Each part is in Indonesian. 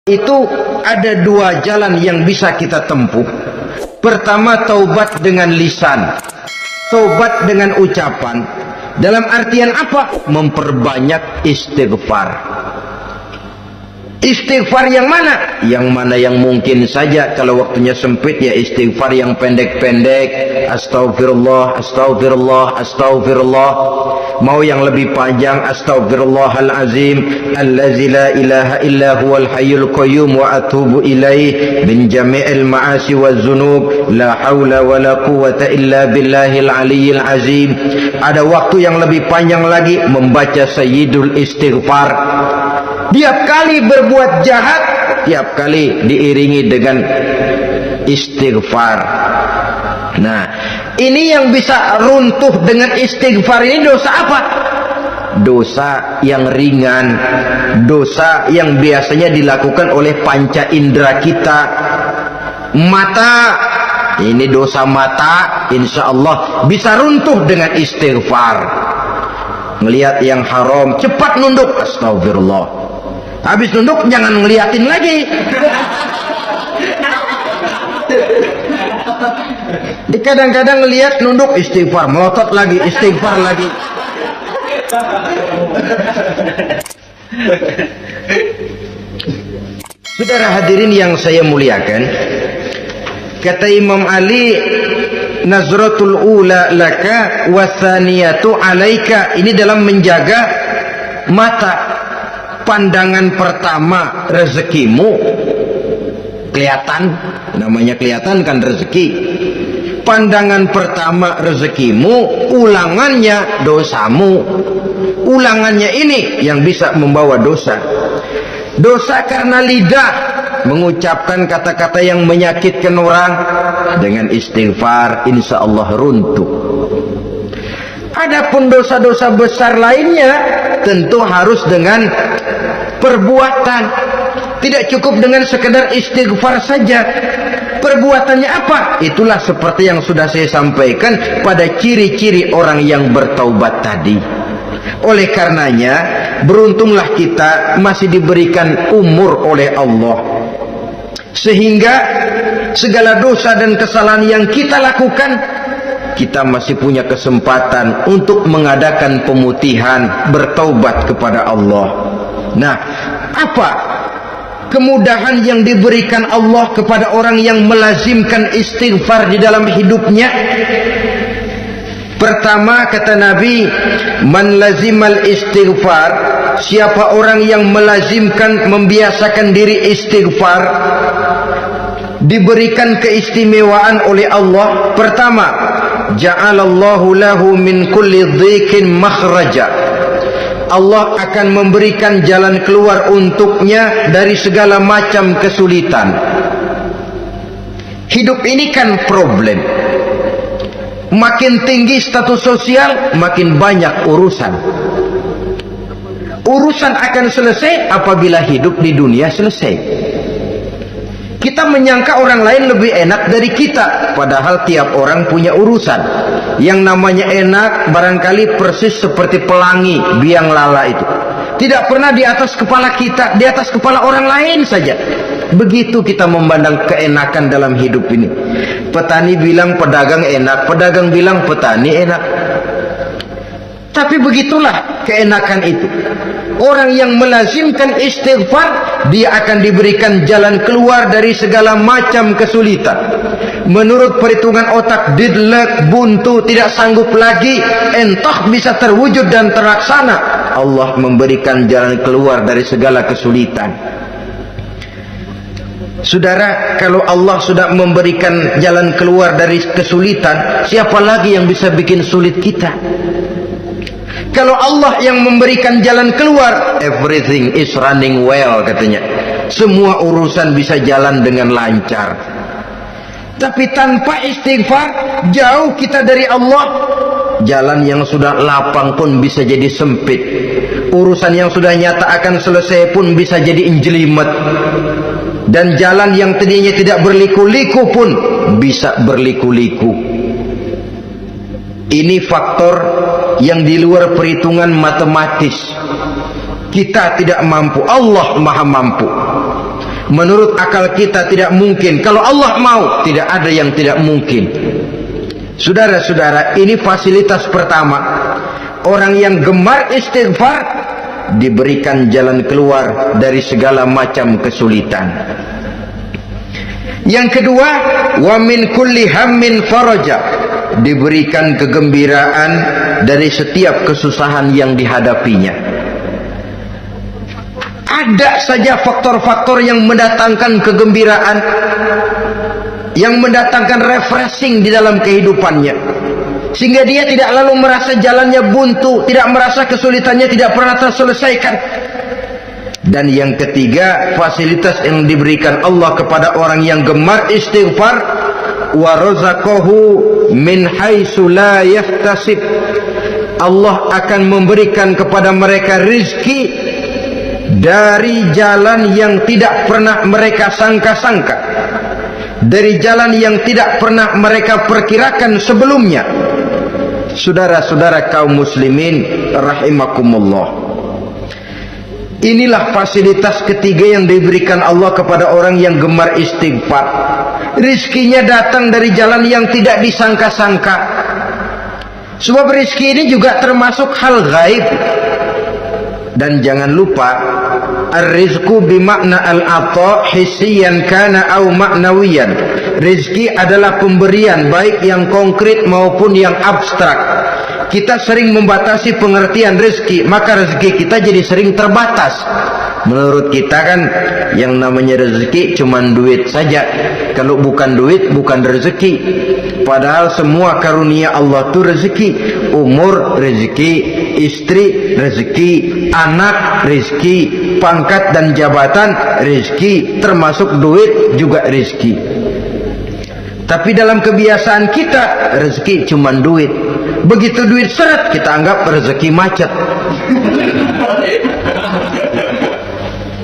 Itu ada dua jalan yang bisa kita tempuh. Pertama, taubat dengan lisan, taubat dengan ucapan. Dalam artian apa? Memperbanyak istighfar. Istighfar yang mana? Yang mana yang mungkin saja. Kalau waktunya sempit ya istighfar yang pendek-pendek. Astaghfirullah, astaghfirullah, astaghfirullah. Mau yang lebih panjang, astaghfirullahalazim allazi la ilaha illa huwal hayyul qayyum wa atubu ilaih min jami'il ma'asi waz dzunub la haula wala quwwata illa billahil aliyyil azim. Ada waktu yang lebih panjang lagi membaca sayyidul istighfar. Tiap kali berbuat jahat, tiap kali diiringi dengan istighfar. Nah, ini yang bisa runtuh dengan istighfar ini dosa apa? Dosa yang ringan, dosa yang biasanya dilakukan oleh panca indera kita. Mata, ini dosa mata, insya Allah bisa runtuh dengan istighfar. Ngelihat yang haram, cepat nunduk, astagfirullah. Habis nunduk jangan ngeliatin lagi. Kadang-kadang ngeliat nunduk istighfar, melotot lagi, istighfar lagi. Saudara hadirin yang saya muliakan, kata Imam Ali, nazratul ula laka wasaniyatu alaika. Ini dalam menjaga mata. Pandangan pertama rezekimu, kelihatan, namanya kelihatan kan rezeki. Pandangan pertama rezekimu, ulangannya dosamu. Ulangannya ini yang bisa membawa dosa. Dosa karena lidah, mengucapkan kata-kata yang menyakitkan orang. Dengan istighfar insya Allah runtuh. Adapun dosa-dosa besar lainnya tentu harus dengan perbuatan. Tidak cukup dengan sekedar istighfar saja. Perbuatannya apa? Itulah seperti yang sudah saya sampaikan pada ciri-ciri orang yang bertaubat tadi. Oleh karenanya, beruntunglah kita masih diberikan umur oleh Allah, sehingga segala dosa dan kesalahan yang kita lakukan, kita masih punya kesempatan untuk mengadakan pemutihan, bertaubat kepada Allah. Nah, apa kemudahan yang diberikan Allah kepada orang yang melazimkan istighfar di dalam hidupnya? Pertama, kata Nabi, man lazimal istighfar, siapa orang yang melazimkan, membiasakan diri istighfar, diberikan keistimewaan oleh Allah. Pertama, ja'alallahu lahu min kulli dhiqin makhraja. Allah akan memberikan jalan keluar untuknya dari segala macam kesulitan. Hidup ini kan problem. Makin tinggi status sosial, makin banyak urusan. Urusan akan selesai apabila hidup di dunia selesai. Kita menyangka orang lain lebih enak dari kita, padahal tiap orang punya urusan. Yang namanya enak barangkali persis seperti pelangi biang lala itu. Tidak pernah di atas kepala kita, di atas kepala orang lain saja. Begitu kita memandang keenakan dalam hidup ini. Petani bilang pedagang enak, pedagang bilang petani enak. Tapi begitulah keenakan itu. Orang yang melazimkan istighfar, dia akan diberikan jalan keluar dari segala macam kesulitan. Menurut perhitungan otak, didlek, buntu, tidak sanggup lagi, entah bisa terwujud dan terlaksana. Allah memberikan jalan keluar dari segala kesulitan. Saudara, kalau Allah sudah memberikan jalan keluar dari kesulitan, siapa lagi yang bisa bikin sulit kita? Kalau Allah yang memberikan jalan keluar, everything is running well, katanya. Semua urusan bisa jalan dengan lancar. Tapi tanpa istighfar, jauh kita dari Allah. Jalan yang sudah lapang pun bisa jadi sempit. Urusan yang sudah nyata akan selesai pun bisa jadi injelimet. Dan jalan yang tadinya tidak berliku-liku pun bisa berliku-liku. Ini faktor yang di luar perhitungan matematis. Kita tidak mampu, Allah maha mampu. Menurut akal kita tidak mungkin. Kalau Allah mau, tidak ada yang tidak mungkin. Saudara-saudara, ini fasilitas pertama. Orang yang gemar istighfar diberikan jalan keluar dari segala macam kesulitan. Yang kedua, wa min kulli hammin faraja, diberikan kegembiraan dari setiap kesusahan yang dihadapinya. Ada saja faktor-faktor yang mendatangkan kegembiraan, yang mendatangkan refreshing di dalam kehidupannya, sehingga dia tidak lalu merasa jalannya buntu, tidak merasa kesulitannya tidak pernah terselesaikan. Dan yang ketiga, fasilitas yang diberikan Allah kepada orang yang gemar istighfar, wa razaqahu min haitsu la yahtasib, Allah akan memberikan kepada mereka rizki dari jalan yang tidak pernah mereka sangka-sangka, dari jalan yang tidak pernah mereka perkirakan sebelumnya. Saudara-saudara kaum muslimin rahimakumullah, inilah fasilitas ketiga yang diberikan Allah kepada orang yang gemar istighfar. Rizkinya datang dari jalan yang tidak disangka-sangka. Sebab rizki ini juga termasuk hal gaib. Dan jangan lupa, ar-rizqu bimakna al-ata hissiyan kana au ma'nawiyan. Rizki adalah pemberian, baik yang konkret maupun yang abstrak. Kita sering membatasi pengertian rezeki, maka rezeki kita jadi sering terbatas. Menurut kita kan yang namanya rezeki cuman duit saja. Kalau bukan duit bukan rezeki. Padahal semua karunia Allah itu rezeki. Umur rezeki, istri rezeki, anak rezeki, pangkat dan jabatan rezeki, termasuk duit juga rezeki. Tapi dalam kebiasaan kita rezeki cuman duit. Begitu duit seret kita anggap rezeki macet.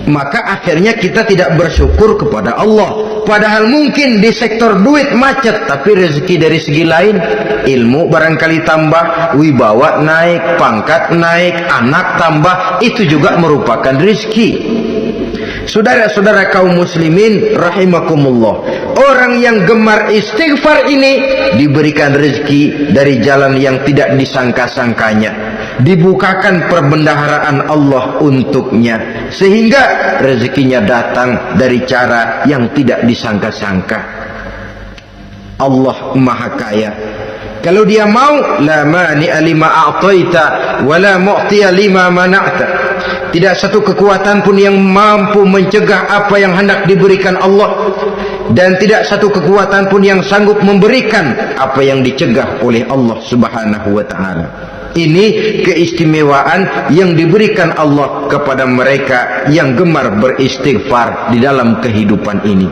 Maka akhirnya kita tidak bersyukur kepada Allah. Padahal mungkin di sektor duit macet, tapi rezeki dari segi lain, ilmu barangkali tambah, wibawa naik, pangkat naik, anak tambah, itu juga merupakan rezeki. Saudara-saudara kaum muslimin rahimakumullah, orang yang gemar istighfar ini diberikan rezeki dari jalan yang tidak disangka-sangkanya, dibukakan perbendaharaan Allah untuknya, sehingga rezekinya datang dari cara yang tidak disangka-sangka. Allah Maha Kaya. Kalau dia mau, la mani'a lima a'taita wa la mu'tiya lima mana'ta. Tidak satu kekuatan pun yang mampu mencegah apa yang hendak diberikan Allah, dan tidak satu kekuatan pun yang sanggup memberikan apa yang dicegah oleh Allah Subhanahu wa taala. Ini keistimewaan yang diberikan Allah kepada mereka yang gemar beristighfar di dalam kehidupan ini.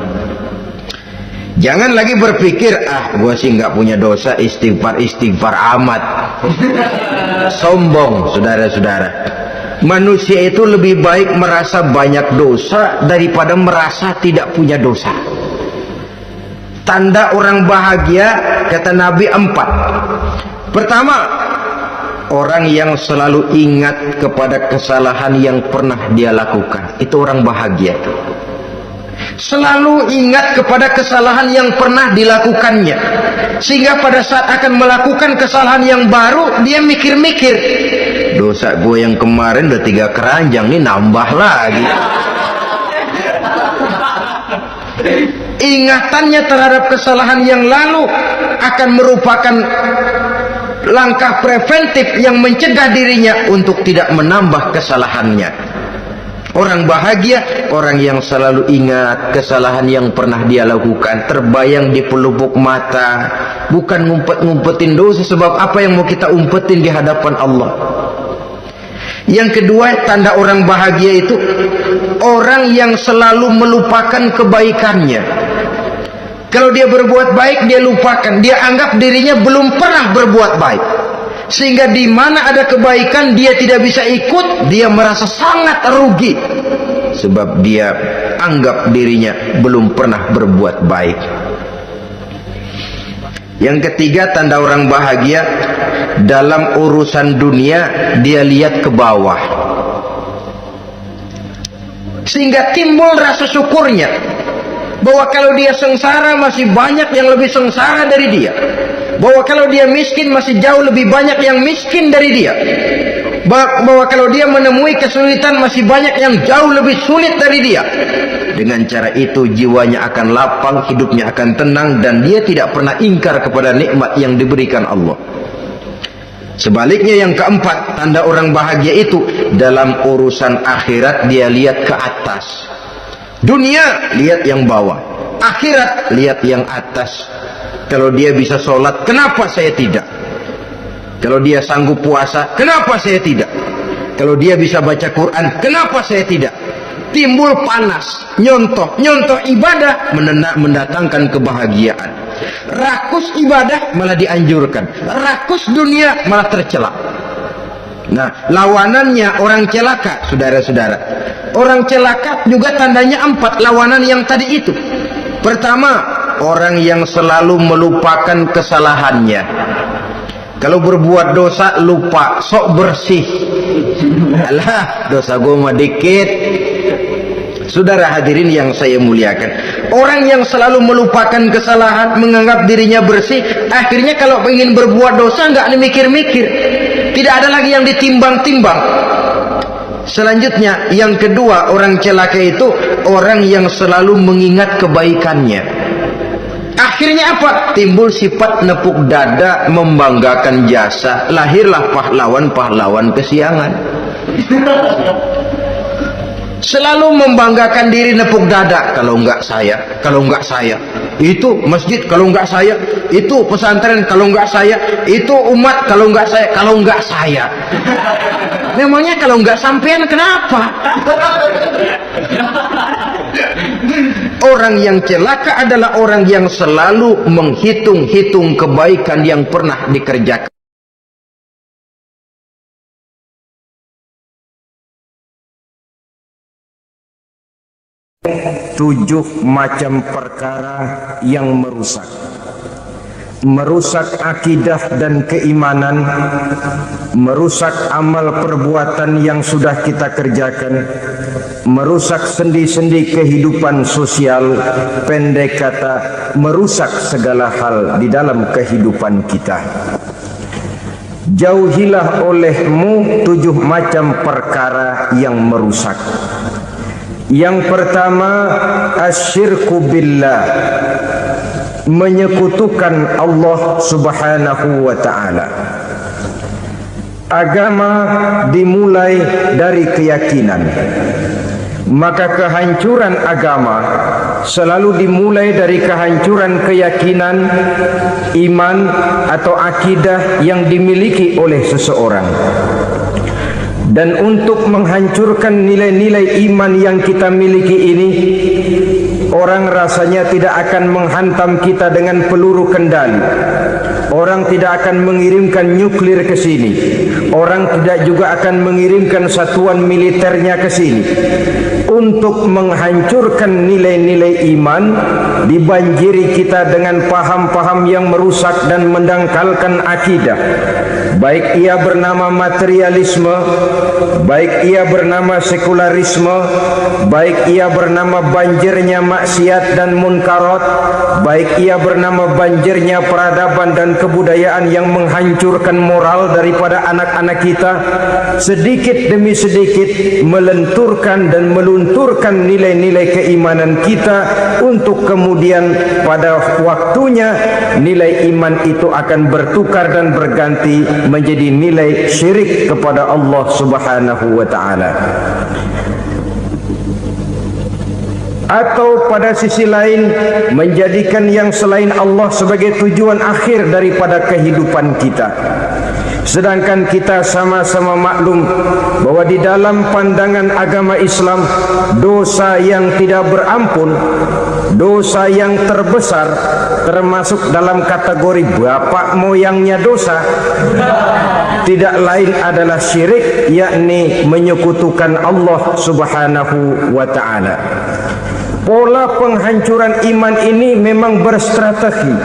Jangan lagi berpikir, gua sih nggak punya dosa, istighfar amat. Sombong, saudara-saudara. Manusia itu lebih baik merasa banyak dosa daripada merasa tidak punya dosa. Tanda orang bahagia, kata Nabi, 4. Pertama, orang yang selalu ingat kepada kesalahan yang pernah dia lakukan. Itu orang bahagia. Selalu ingat kepada kesalahan yang pernah dilakukannya, sehingga pada saat akan melakukan kesalahan yang baru, dia mikir-mikir, dosa gue yang kemarin udah 3 keranjang, nih nambah lagi. Ingatannya terhadap kesalahan yang lalu akan merupakan langkah preventif yang mencegah dirinya untuk tidak menambah kesalahannya. Orang bahagia, orang yang selalu ingat kesalahan yang pernah dia lakukan, terbayang di pelupuk mata, bukan ngumpet-ngumpetin dosa. Sebab apa yang mau kita umpetin di hadapan Allah? Yang kedua, tanda orang bahagia itu orang yang selalu melupakan kebaikannya. Kalau dia berbuat baik, dia lupakan, dia anggap dirinya belum pernah berbuat baik, sehingga di mana ada kebaikan dia tidak bisa ikut, dia merasa sangat rugi, sebab dia anggap dirinya belum pernah berbuat baik. Yang ketiga, tanda orang bahagia, dalam urusan dunia dia lihat ke bawah. sehingga timbul rasa syukurnya bahwa kalau dia sengsara masih banyak yang lebih sengsara dari dia, bahwa kalau dia miskin masih jauh lebih banyak yang miskin dari dia, bahwa kalau dia menemui kesulitan masih banyak yang jauh lebih sulit dari dia. Dengan cara itu jiwanya akan lapang, hidupnya akan tenang, dan dia tidak pernah ingkar kepada nikmat yang diberikan Allah. Sebaliknya yang keempat, tanda orang bahagia itu dalam urusan akhirat dia lihat ke atas. Dunia lihat yang bawah, akhirat lihat yang atas. Kalau dia bisa sholat, kenapa saya tidak? Kalau dia sanggup puasa, kenapa saya tidak? Kalau dia bisa baca Quran, kenapa saya tidak? Timbul panas, nyontoh ibadah mendatangkan kebahagiaan. Rakus ibadah malah dianjurkan, rakus dunia malah tercela. Nah, lawanannya orang celaka, saudara-saudara. Orang celaka juga tandanya 4 lawanan yang tadi itu. Pertama, orang yang selalu melupakan kesalahannya. Kalau berbuat dosa lupa, sok bersih. Alah, dosa gue mah dikit. Saudara hadirin yang saya muliakan, orang yang selalu melupakan kesalahan, menganggap dirinya bersih, akhirnya kalau ingin berbuat dosa nggak mikir-mikir, tidak ada lagi yang ditimbang-timbang. Selanjutnya, yang kedua, orang celaka itu orang yang selalu mengingat kebaikannya. Akhirnya apa? Timbul sifat nepuk dada, membanggakan jasa, lahirlah pahlawan-pahlawan kesiangan. Selalu membanggakan diri, nepuk dada. Kalau enggak saya, itu masjid, kalau enggak saya, itu pesantren, kalau enggak saya, itu umat, kalau enggak saya. Memangnya kalau enggak sampean kenapa? Orang yang celaka adalah orang yang selalu menghitung-hitung kebaikan yang pernah dikerjakan. 7 macam perkara yang merusak akidah dan keimanan, merusak amal perbuatan yang sudah kita kerjakan, merusak sendi-sendi kehidupan sosial, pendek kata merusak segala hal di dalam kehidupan kita. Jauhilah olehmu 7 macam perkara yang merusak. Yang pertama, asyirku billah, menyekutukan Allah subhanahu wa ta'ala. Agama dimulai dari keyakinan, maka kehancuran agama selalu dimulai dari kehancuran keyakinan, iman atau akidah yang dimiliki oleh seseorang. Dan untuk menghancurkan nilai-nilai iman yang kita miliki ini, orang rasanya tidak akan menghantam kita dengan peluru kendali. Orang tidak akan mengirimkan nuklir ke sini. Orang tidak juga akan mengirimkan satuan militernya ke sini. Untuk menghancurkan nilai-nilai iman, dibanjiri kita dengan paham-paham yang merusak dan mendangkalkan akidah. Baik ia bernama materialisme, baik ia bernama sekularisme, baik ia bernama banjirnya maksiat dan munkarat, baik ia bernama banjirnya peradaban dan kebudayaan yang menghancurkan moral daripada anak-anak kita, sedikit demi sedikit melenturkan dan melunturkan nilai-nilai keimanan kita, untuk kemudian pada waktunya nilai iman itu akan bertukar dan berganti menjadi nilai syirik kepada Allah subhanahu wa ta'ala. Atau pada sisi lain menjadikan yang selain Allah sebagai tujuan akhir daripada kehidupan kita. Sedangkan kita sama-sama maklum bahwa di dalam pandangan agama Islam, dosa yang tidak berampun, dosa yang terbesar, termasuk dalam kategori bapak moyangnya dosa, tidak lain adalah syirik, yakni menyekutukan Allah subhanahu wa ta'ala. Pola penghancuran iman ini memang berstrategi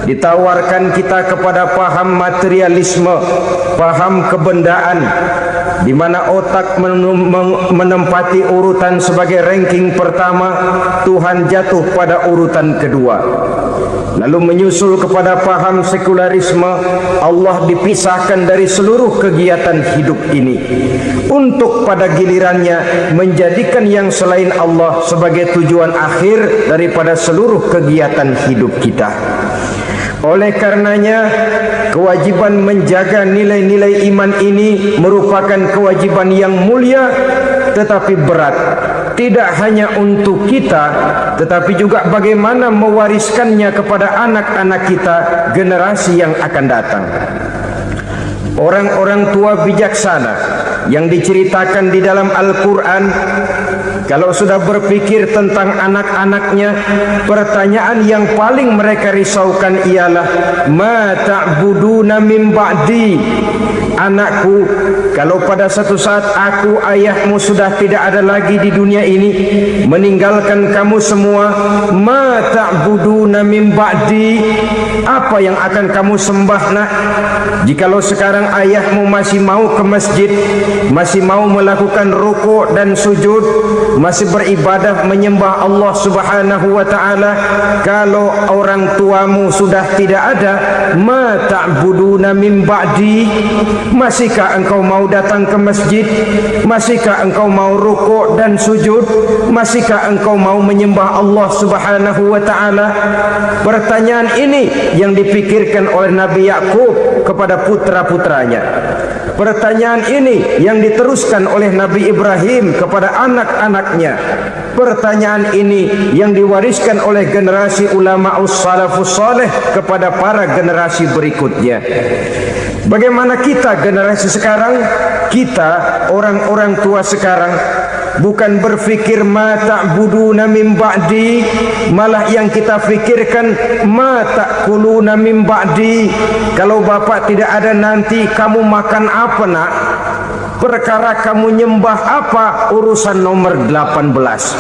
Ditawarkan kita kepada paham materialisme, paham kebendaan, di mana otak menempati urutan sebagai ranking pertama, Tuhan jatuh pada urutan kedua. Lalu menyusul kepada paham sekularisme, Allah dipisahkan dari seluruh kegiatan hidup ini, untuk pada gilirannya menjadikan yang selain Allah sebagai tujuan akhir daripada seluruh kegiatan hidup kita. Oleh karenanya, kewajiban menjaga nilai-nilai iman ini merupakan kewajiban yang mulia tetapi berat. Tidak hanya untuk kita, tetapi juga bagaimana mewariskannya kepada anak-anak kita, generasi yang akan datang. Orang-orang tua bijaksana yang diceritakan di dalam Al-Quran, kalau sudah berpikir tentang anak-anaknya, pertanyaan yang paling mereka risaukan ialah ma ta'buduna min ba'di. Anakku, kalau pada satu saat aku, ayahmu sudah tidak ada lagi di dunia ini, meninggalkan kamu semua, ma ta'buduna min ba'di, apa yang akan kamu sembah nak? Jikalau sekarang ayahmu masih mau ke masjid, masih mau melakukan rukuk dan sujud, masih beribadah menyembah Allah Subhanahu wa taala, kalau orang tuamu sudah tidak ada, ma ta'buduna min ba'di, masihkah engkau mau datang ke masjid? Masihkah engkau mau rukuk dan sujud? Masihkah engkau mau menyembah Allah Subhanahu wa taala? Pertanyaan ini yang dipikirkan oleh Nabi Yakub kepada putra-putranya. Pertanyaan ini yang diteruskan oleh Nabi Ibrahim kepada anak-anaknya. Pertanyaan ini yang diwariskan oleh generasi ulama salafus saleh kepada para generasi berikutnya. Bagaimana kita generasi sekarang? Kita orang-orang tua sekarang bukan berfikir ma ta'buduna min ba'di, malah yang kita fikirkan ma ta'kuluna min ba'di. Kalau bapak tidak ada nanti kamu makan apa nak? Perkara kamu nyembah apa, urusan nomor 18.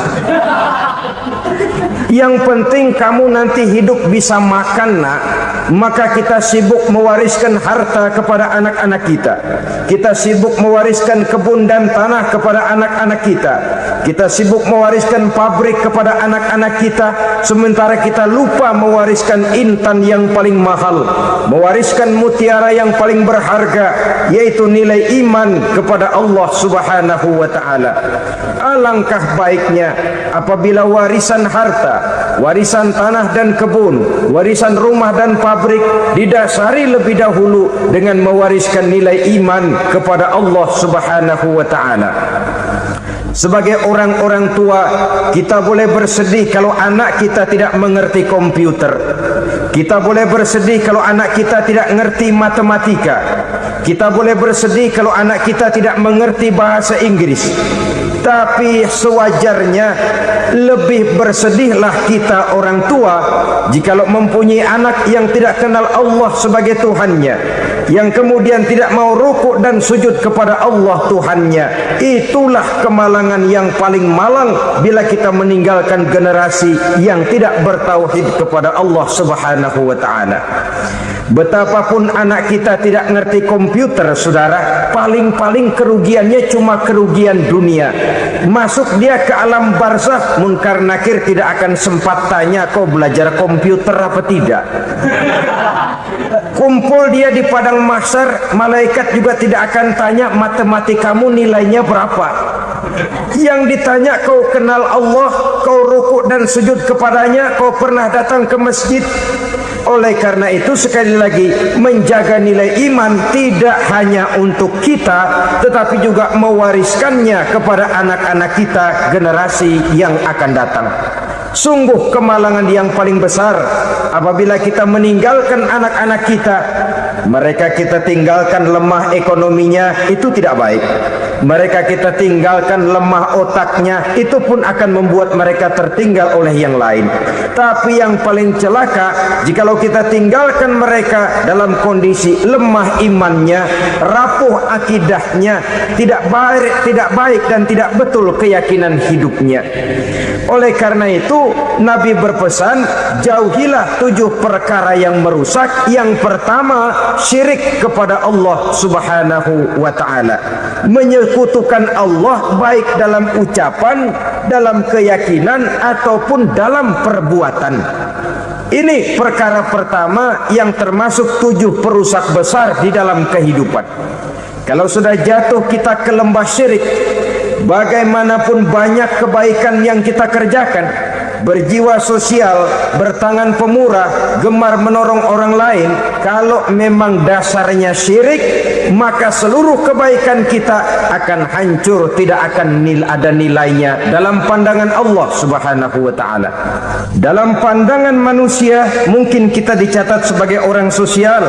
Yang penting kamu nanti hidup bisa makan nak. Maka kita sibuk mewariskan harta kepada anak-anak kita. Kita sibuk mewariskan kebun dan tanah kepada anak-anak kita. Kita sibuk mewariskan pabrik kepada anak-anak kita, sementara kita lupa mewariskan intan yang paling mahal, mewariskan mutiara yang paling berharga, yaitu nilai iman kepada Allah Subhanahu wa taala. Alangkah baiknya apabila warisan harta, warisan tanah dan kebun, warisan rumah dan pabrik didasari lebih dahulu dengan mewariskan nilai iman kepada Allah Subhanahu wa taala. Sebagai orang-orang tua, kita boleh bersedih kalau anak kita tidak mengerti komputer. Kita boleh bersedih kalau anak kita tidak mengerti matematika. Kita boleh bersedih kalau anak kita tidak mengerti bahasa Inggris. Tapi sewajarnya lebih bersedihlah kita orang tua jikalau mempunyai anak yang tidak kenal Allah sebagai Tuhannya, yang kemudian tidak mau rukuk dan sujud kepada Allah Tuhannya. Itulah kemalangan yang paling malang bila kita meninggalkan generasi yang tidak bertauhid kepada Allah Subhanahu wa taala. Betapapun anak kita tidak ngerti komputer, saudara, paling-paling kerugiannya cuma kerugian dunia. Masuk dia ke alam barzakh, munkar nakir tidak akan sempat tanya kau belajar komputer apa tidak. Kumpul dia di padang mahsyar, malaikat juga tidak akan tanya matematikamu nilainya berapa. Yang ditanya, kau kenal Allah, kau rukuk dan sujud kepadanya, kau pernah datang ke masjid. Oleh karena itu, sekali lagi, menjaga nilai iman tidak hanya untuk kita, tetapi juga mewariskannya kepada anak-anak kita, generasi yang akan datang. Sungguh kemalangan yang paling besar apabila kita meninggalkan anak-anak kita. Mereka kita tinggalkan lemah ekonominya, itu tidak baik. Mereka kita tinggalkan lemah otaknya, itu pun akan membuat mereka tertinggal oleh yang lain. Tapi yang paling celaka, jikalau kita tinggalkan mereka dalam kondisi lemah imannya, rapuh akidahnya, tidak baik dan tidak betul keyakinan hidupnya. Oleh karena itu Nabi berpesan, jauhilah 7 perkara yang merusak. Yang pertama, syirik kepada Allah Subhanahu wa ta'ala, menyekutukan Allah baik dalam ucapan, dalam keyakinan ataupun dalam perbuatan. Ini perkara pertama yang termasuk 7 perusak besar di dalam kehidupan. Kalau sudah jatuh kita ke lembah syirik, bagaimanapun banyak kebaikan yang kita kerjakan, berjiwa sosial, bertangan pemurah, gemar menolong orang lain, kalau memang dasarnya syirik, maka seluruh kebaikan kita akan hancur, tidak akan ada nilainya dalam pandangan Allah Subhanahu wa ta'ala. Dalam pandangan manusia, mungkin kita dicatat sebagai orang sosial,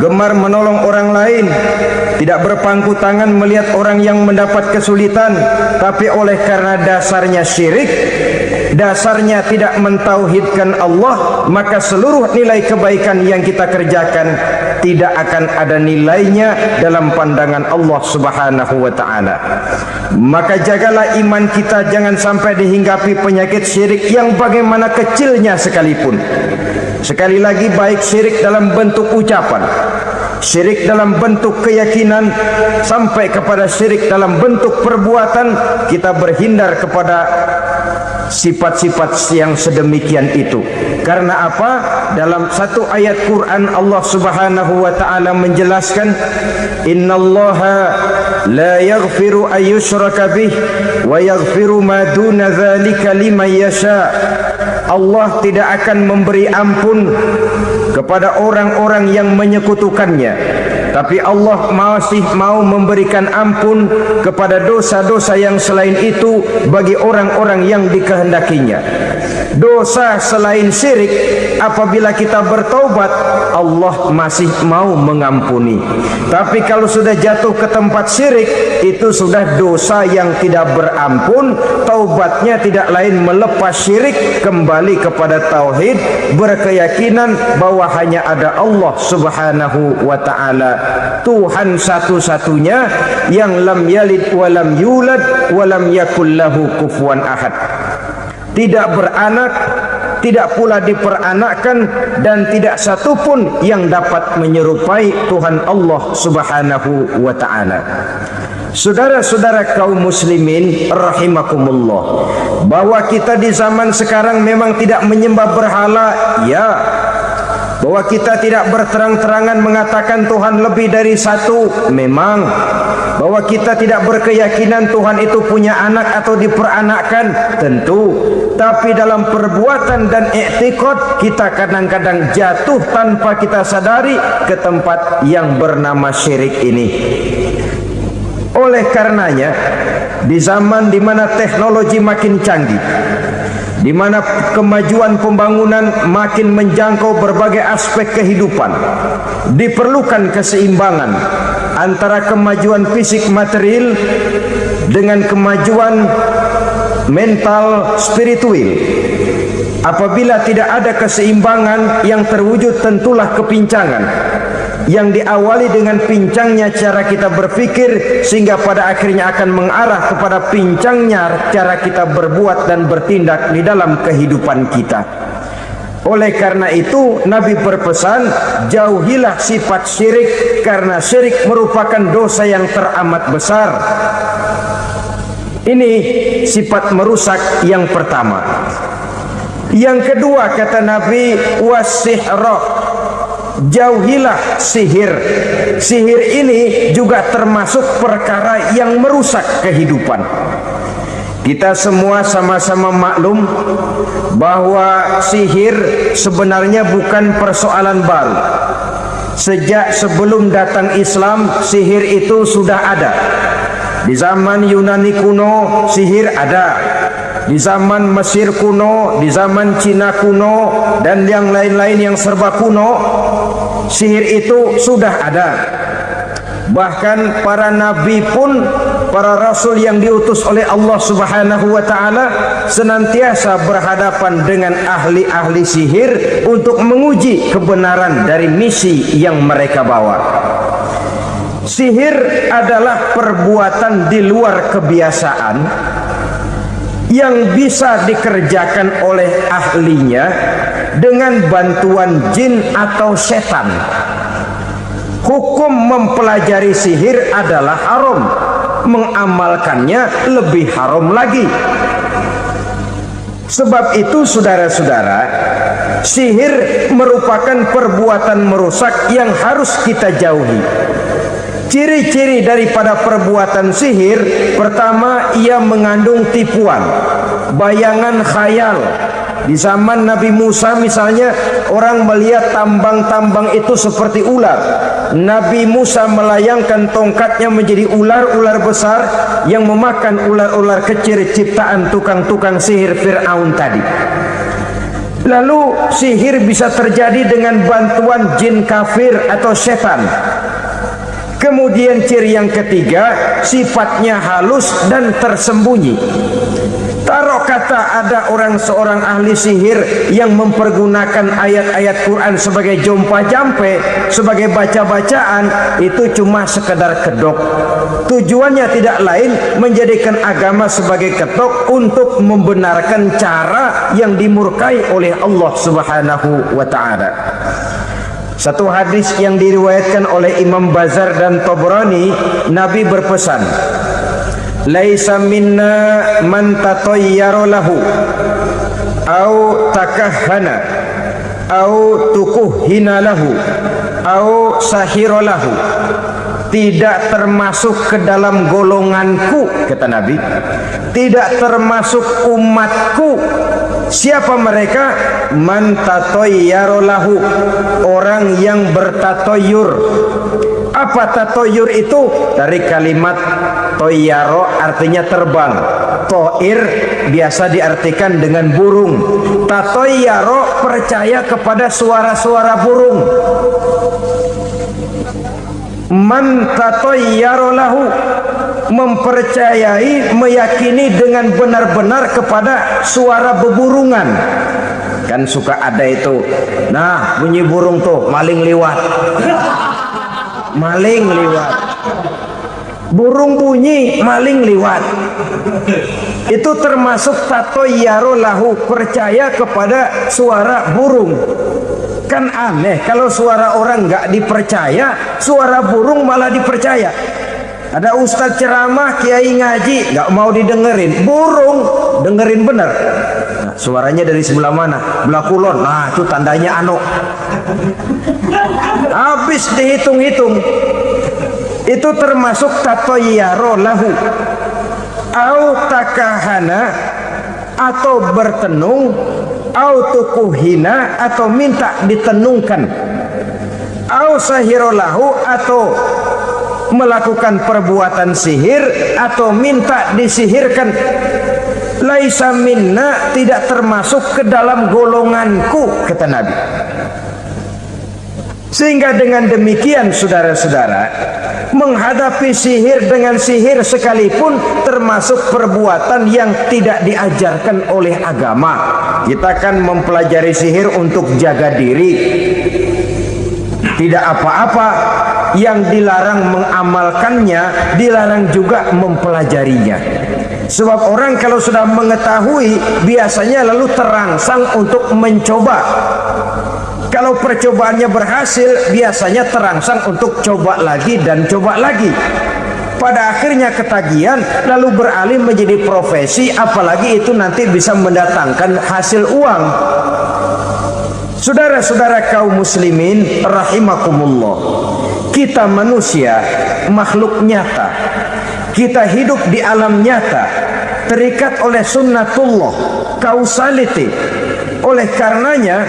gemar menolong orang lain, tidak berpangku tangan melihat orang yang mendapat kesulitan. Tapi oleh karena dasarnya syirik, dasarnya tidak mentauhidkan Allah, maka seluruh nilai kebaikan yang kita kerjakan tidak akan ada nilainya dalam pandangan Allah Subhanahu wa ta'ala. Maka jagalah iman kita, jangan sampai dihinggapi penyakit syirik yang bagaimana kecilnya sekalipun. Sekali lagi, baik syirik dalam bentuk ucapan, syirik dalam bentuk keyakinan, sampai kepada syirik dalam bentuk perbuatan, kita berhindar kepada sifat-sifat yang sedemikian itu. Karena apa? Dalam satu ayat Quran Allah Subhanahu wa ta'ala menjelaskan, innallaha la yaghfiru ayyushraka bih wa yaghfiru ma duna dzalika liman yasha. Allah tidak akan memberi ampun kepada orang-orang yang menyekutukannya, tapi Allah masih mau memberikan ampun kepada dosa-dosa yang selain itu bagi orang-orang yang dikehendakinya. Dosa selain syirik, apabila kita bertaubat, Allah masih mau mengampuni. Tapi kalau sudah jatuh ke tempat syirik, itu sudah dosa yang tidak berampun. Taubatnya tidak lain melepas syirik, kembali kepada tauhid, berkeyakinan bahwa hanya ada Allah Subhanahu wa ta'ala, Tuhan satu-satunya yang lam yalid walam yulad walam yakul lahu kufuwan ahad. Tidak beranak, tidak pula diperanakkan, dan tidak satupun yang dapat menyerupai Tuhan Allah Subhanahu wa ta'ala. Saudara-saudara kaum muslimin rahimakumullah, bahwa kita di zaman sekarang memang tidak menyembah berhala, ya. Bahwa kita tidak berterang-terangan mengatakan Tuhan lebih dari satu, memang. Bahwa kita tidak berkeyakinan Tuhan itu punya anak atau diperanakkan, tentu. Tapi dalam perbuatan dan i'tiqad, kita kadang-kadang jatuh tanpa kita sadari ke tempat yang bernama syirik ini. Oleh karenanya, di zaman di mana teknologi makin canggih, di mana kemajuan pembangunan makin menjangkau berbagai aspek kehidupan, diperlukan keseimbangan antara kemajuan fisik material dengan kemajuan mental spiritual. Apabila tidak ada keseimbangan, yang terwujud tentulah kepincangan, yang diawali dengan pincangnya cara kita berpikir, sehingga pada akhirnya akan mengarah kepada pincangnya cara kita berbuat dan bertindak di dalam kehidupan kita. Oleh karena itu Nabi berpesan, jauhilah sifat syirik, karena syirik merupakan dosa yang teramat besar. Ini sifat merusak yang pertama. Yang kedua, kata Nabi, wasihra, jauhilah sihir. Sihir ini juga termasuk perkara yang merusak kehidupan. Kita semua sama-sama maklum bahwa sihir sebenarnya bukan persoalan baru. Sejak sebelum datang Islam, sihir itu sudah ada. Di zaman Yunani kuno, sihir ada. Di zaman Mesir kuno, di zaman Cina kuno, dan yang lain-lain yang serba kuno, sihir itu sudah ada. Bahkan para nabi pun, para rasul yang diutus oleh Allah Subhanahu wa ta'ala, senantiasa berhadapan dengan ahli-ahli sihir untuk menguji kebenaran dari misi yang mereka bawa. Sihir adalah perbuatan di luar kebiasaan yang bisa dikerjakan oleh ahlinya dengan bantuan jin atau setan. Hukum mempelajari sihir adalah haram, mengamalkannya lebih haram lagi. Sebab itu saudara-saudara, sihir merupakan perbuatan merusak yang harus kita jauhi. Ciri-ciri daripada perbuatan sihir, pertama, ia mengandung tipuan, bayangan khayal. Di zaman Nabi Musa misalnya, orang melihat tambang-tambang itu seperti ular. Nabi Musa melayangkan tongkatnya menjadi ular-ular besar yang memakan ular-ular kecil ciptaan tukang-tukang sihir Fir'aun tadi. Lalu sihir bisa terjadi dengan bantuan jin kafir atau setan. Kemudian ciri yang ketiga, sifatnya halus dan tersembunyi. Taruh kata ada seorang ahli sihir yang mempergunakan ayat-ayat Quran sebagai jompa-jampe, sebagai baca-bacaan, itu cuma sekedar kedok. Tujuannya tidak lain menjadikan agama sebagai ketok untuk membenarkan cara yang dimurkai oleh Allah Subhanahu wa ta'ala. Satu hadis yang diriwayatkan oleh Imam Bazar dan Tabrani, Nabi berpesan, laisa minna man tatayyara lahu au takahhana au tukuhina lahu au sahira lahu. Tidak termasuk ke dalam golonganku, kata Nabi, tidak termasuk umatku. Siapa mereka? Man tatayyara lahu, orang yang bertatoyur. Apa tatoyur itu? Dari kalimat toyaro, artinya terbang. Toir biasa diartikan dengan burung. Tatoyaro percaya kepada suara-suara burung. Man tatayyara lahu, mempercayai, meyakini dengan benar-benar kepada suara beburungan. Kan suka ada itu, nah bunyi burung tuh, maling liwat. Maling liwat, burung bunyi, maling liwat. Itu termasuk tatayyara lahu, percaya kepada suara burung. Kan aneh kalau suara orang nggak dipercaya, suara burung malah dipercaya. Ada ustadz ceramah, kiai ngaji, nggak mau didengerin, burung dengerin bener. Nah, suaranya dari sebelah mana? Belah kulon. Nah, itu tandanya anu. Habis dihitung-hitung, itu termasuk tatayyara lahu. Au takahana, atau bertenung, au tukuhina, atau minta ditenungkan, au sahirolahu, atau melakukan perbuatan sihir atau minta disihirkan. Laisa minna, tidak termasuk ke dalam golonganku, kata Nabi. Sehingga dengan demikian saudara-saudara, menghadapi sihir dengan sihir sekalipun termasuk perbuatan yang tidak diajarkan oleh agama. Kita akan mempelajari sihir untuk jaga diri, tidak apa-apa. Yang dilarang mengamalkannya, dilarang juga mempelajarinya. Sebab orang kalau sudah mengetahui, biasanya lalu terangsang untuk mencoba. Kalau percobaannya berhasil, biasanya terangsang untuk coba lagi dan coba lagi. Pada akhirnya ketagihan, lalu beralih menjadi profesi, apalagi itu nanti bisa mendatangkan hasil uang. Saudara-saudara kaum muslimin rahimakumullah, kita manusia makhluk nyata, kita hidup di alam nyata, terikat oleh sunnatullah, causality. Oleh karenanya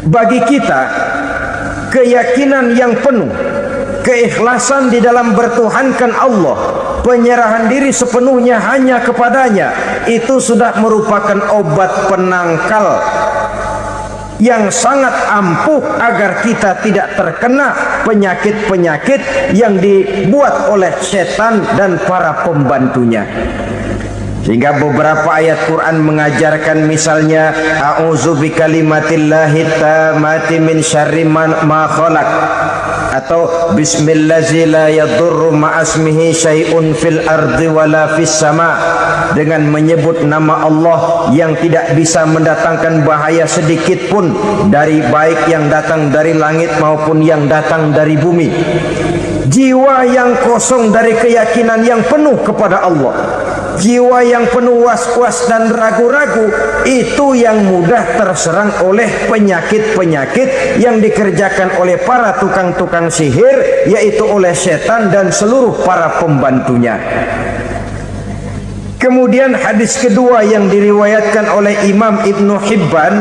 bagi kita keyakinan yang penuh, keikhlasan di dalam bertuhankan Allah, penyerahan diri sepenuhnya hanya kepadanya, itu sudah merupakan obat penangkal yang sangat ampuh agar kita tidak terkena penyakit-penyakit yang dibuat oleh setan dan para pembantunya. Sehingga beberapa ayat Quran mengajarkan, misalnya a'udzu bikalimatillahi tammati min syarri ma khalaq. atau bismillazi la yadurru ma'asmihi syai'un fil ardi wala fis sama, dengan menyebut nama Allah yang tidak bisa mendatangkan bahaya sedikit pun dari baik yang datang dari langit maupun yang datang dari bumi. Jiwa yang kosong dari keyakinan yang penuh kepada Allah, jiwa yang penuh was-was dan ragu-ragu, itu yang mudah terserang oleh penyakit-penyakit yang dikerjakan oleh para tukang-tukang sihir, yaitu oleh setan dan seluruh para pembantunya. Kemudian hadis kedua yang diriwayatkan oleh Imam Ibn Hibban,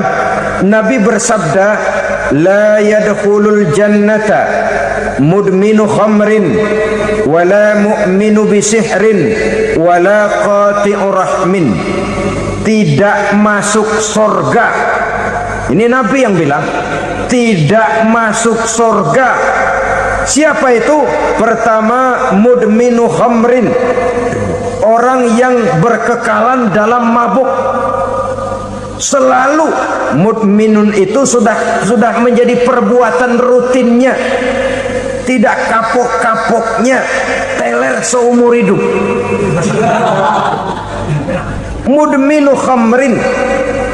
Nabi bersabda, la yadkhulul jannata mudminu khamrin wala mu'minu bisihrin wala qati'u rahmin. Tidak masuk surga. Ini Nabi yang bilang, tidak masuk surga. Siapa itu? Pertama, mudminu khamrin, orang yang berkekalan dalam mabuk. Selalu mudminun itu sudah menjadi perbuatan rutinnya, tidak kapok-kapoknya, teler seumur hidup. Mudminu khamrin,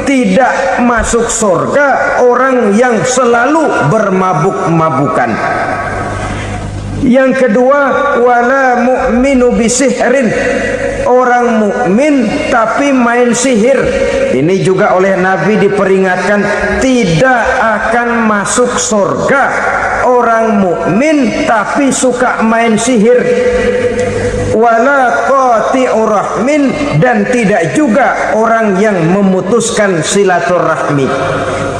tidak masuk surga orang yang selalu bermabuk-mabukan. Yang kedua, wala mu'minu bisihrin, orang mukmin tapi main sihir. Ini juga oleh Nabi diperingatkan, tidak akan masuk surga orang mukmin tapi suka main sihir. Wala qati'u rahmin, dan tidak juga orang yang memutuskan silaturahmi.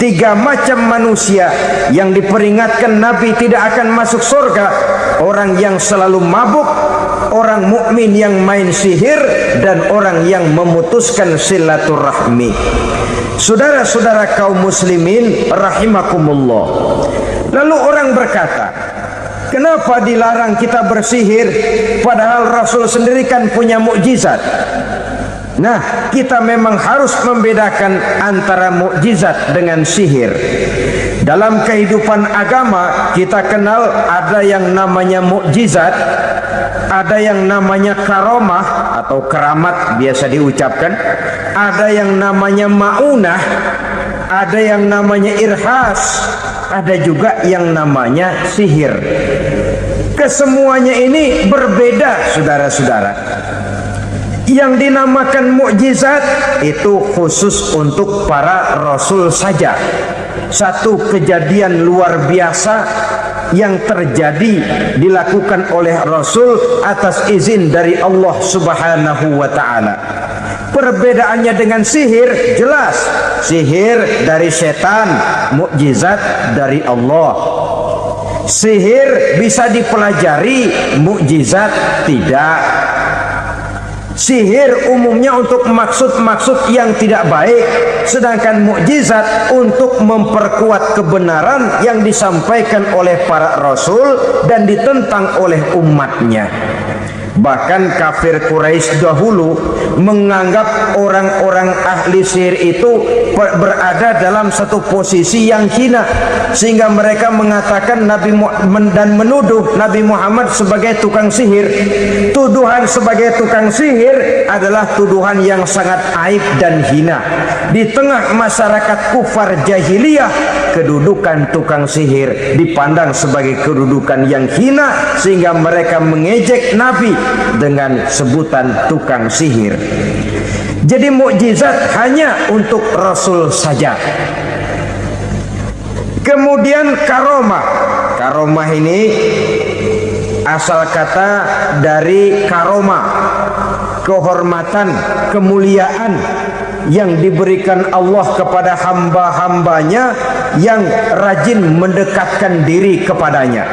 Tiga macam manusia yang diperingatkan Nabi tidak akan masuk surga: orang yang selalu mabuk, orang mukmin yang main sihir, dan orang yang memutuskan silaturahmi. Saudara-saudara kaum muslimin rahimakumullah. Lalu orang berkata, kenapa dilarang kita bersihir padahal Rasul sendiri kan punya mukjizat? Nah, kita memang harus membedakan antara mukjizat dengan sihir. Dalam kehidupan agama kita kenal ada yang namanya mukjizat, ada yang namanya karomah atau keramat biasa diucapkan, ada yang namanya maunah, ada yang namanya irhas, ada juga yang namanya sihir. Kesemuanya ini berbeda, saudara-saudara. Yang dinamakan mukjizat itu khusus untuk para rasul saja. Satu kejadian luar biasa yang terjadi dilakukan oleh Rasul atas izin dari Allah Subhanahu wa ta'ala. Perbedaannya dengan sihir jelas. Sihir dari setan, mukjizat dari Allah. Sihir bisa dipelajari, mukjizat tidak. Sihir umumnya untuk maksud-maksud yang tidak baik, sedangkan mukjizat untuk memperkuat kebenaran yang disampaikan oleh para rasul dan ditentang oleh umatnya. Bahkan kafir Quraisy dahulu menganggap orang-orang ahli sihir itu berada dalam satu posisi yang hina, sehingga mereka mengatakan Nabi Muhammad dan menuduh Nabi Muhammad sebagai tukang sihir. Tuduhan sebagai tukang sihir adalah tuduhan yang sangat aib dan hina. Di tengah masyarakat kufar jahiliyah, kedudukan tukang sihir dipandang sebagai kedudukan yang hina, sehingga mereka mengejek Nabi dengan sebutan tukang sihir. Jadi mukjizat hanya untuk Rasul saja. Kemudian karomah. Karomah ini asal kata dari karoma, kehormatan, kemuliaan yang diberikan Allah kepada hamba-hambanya yang rajin mendekatkan diri kepadanya.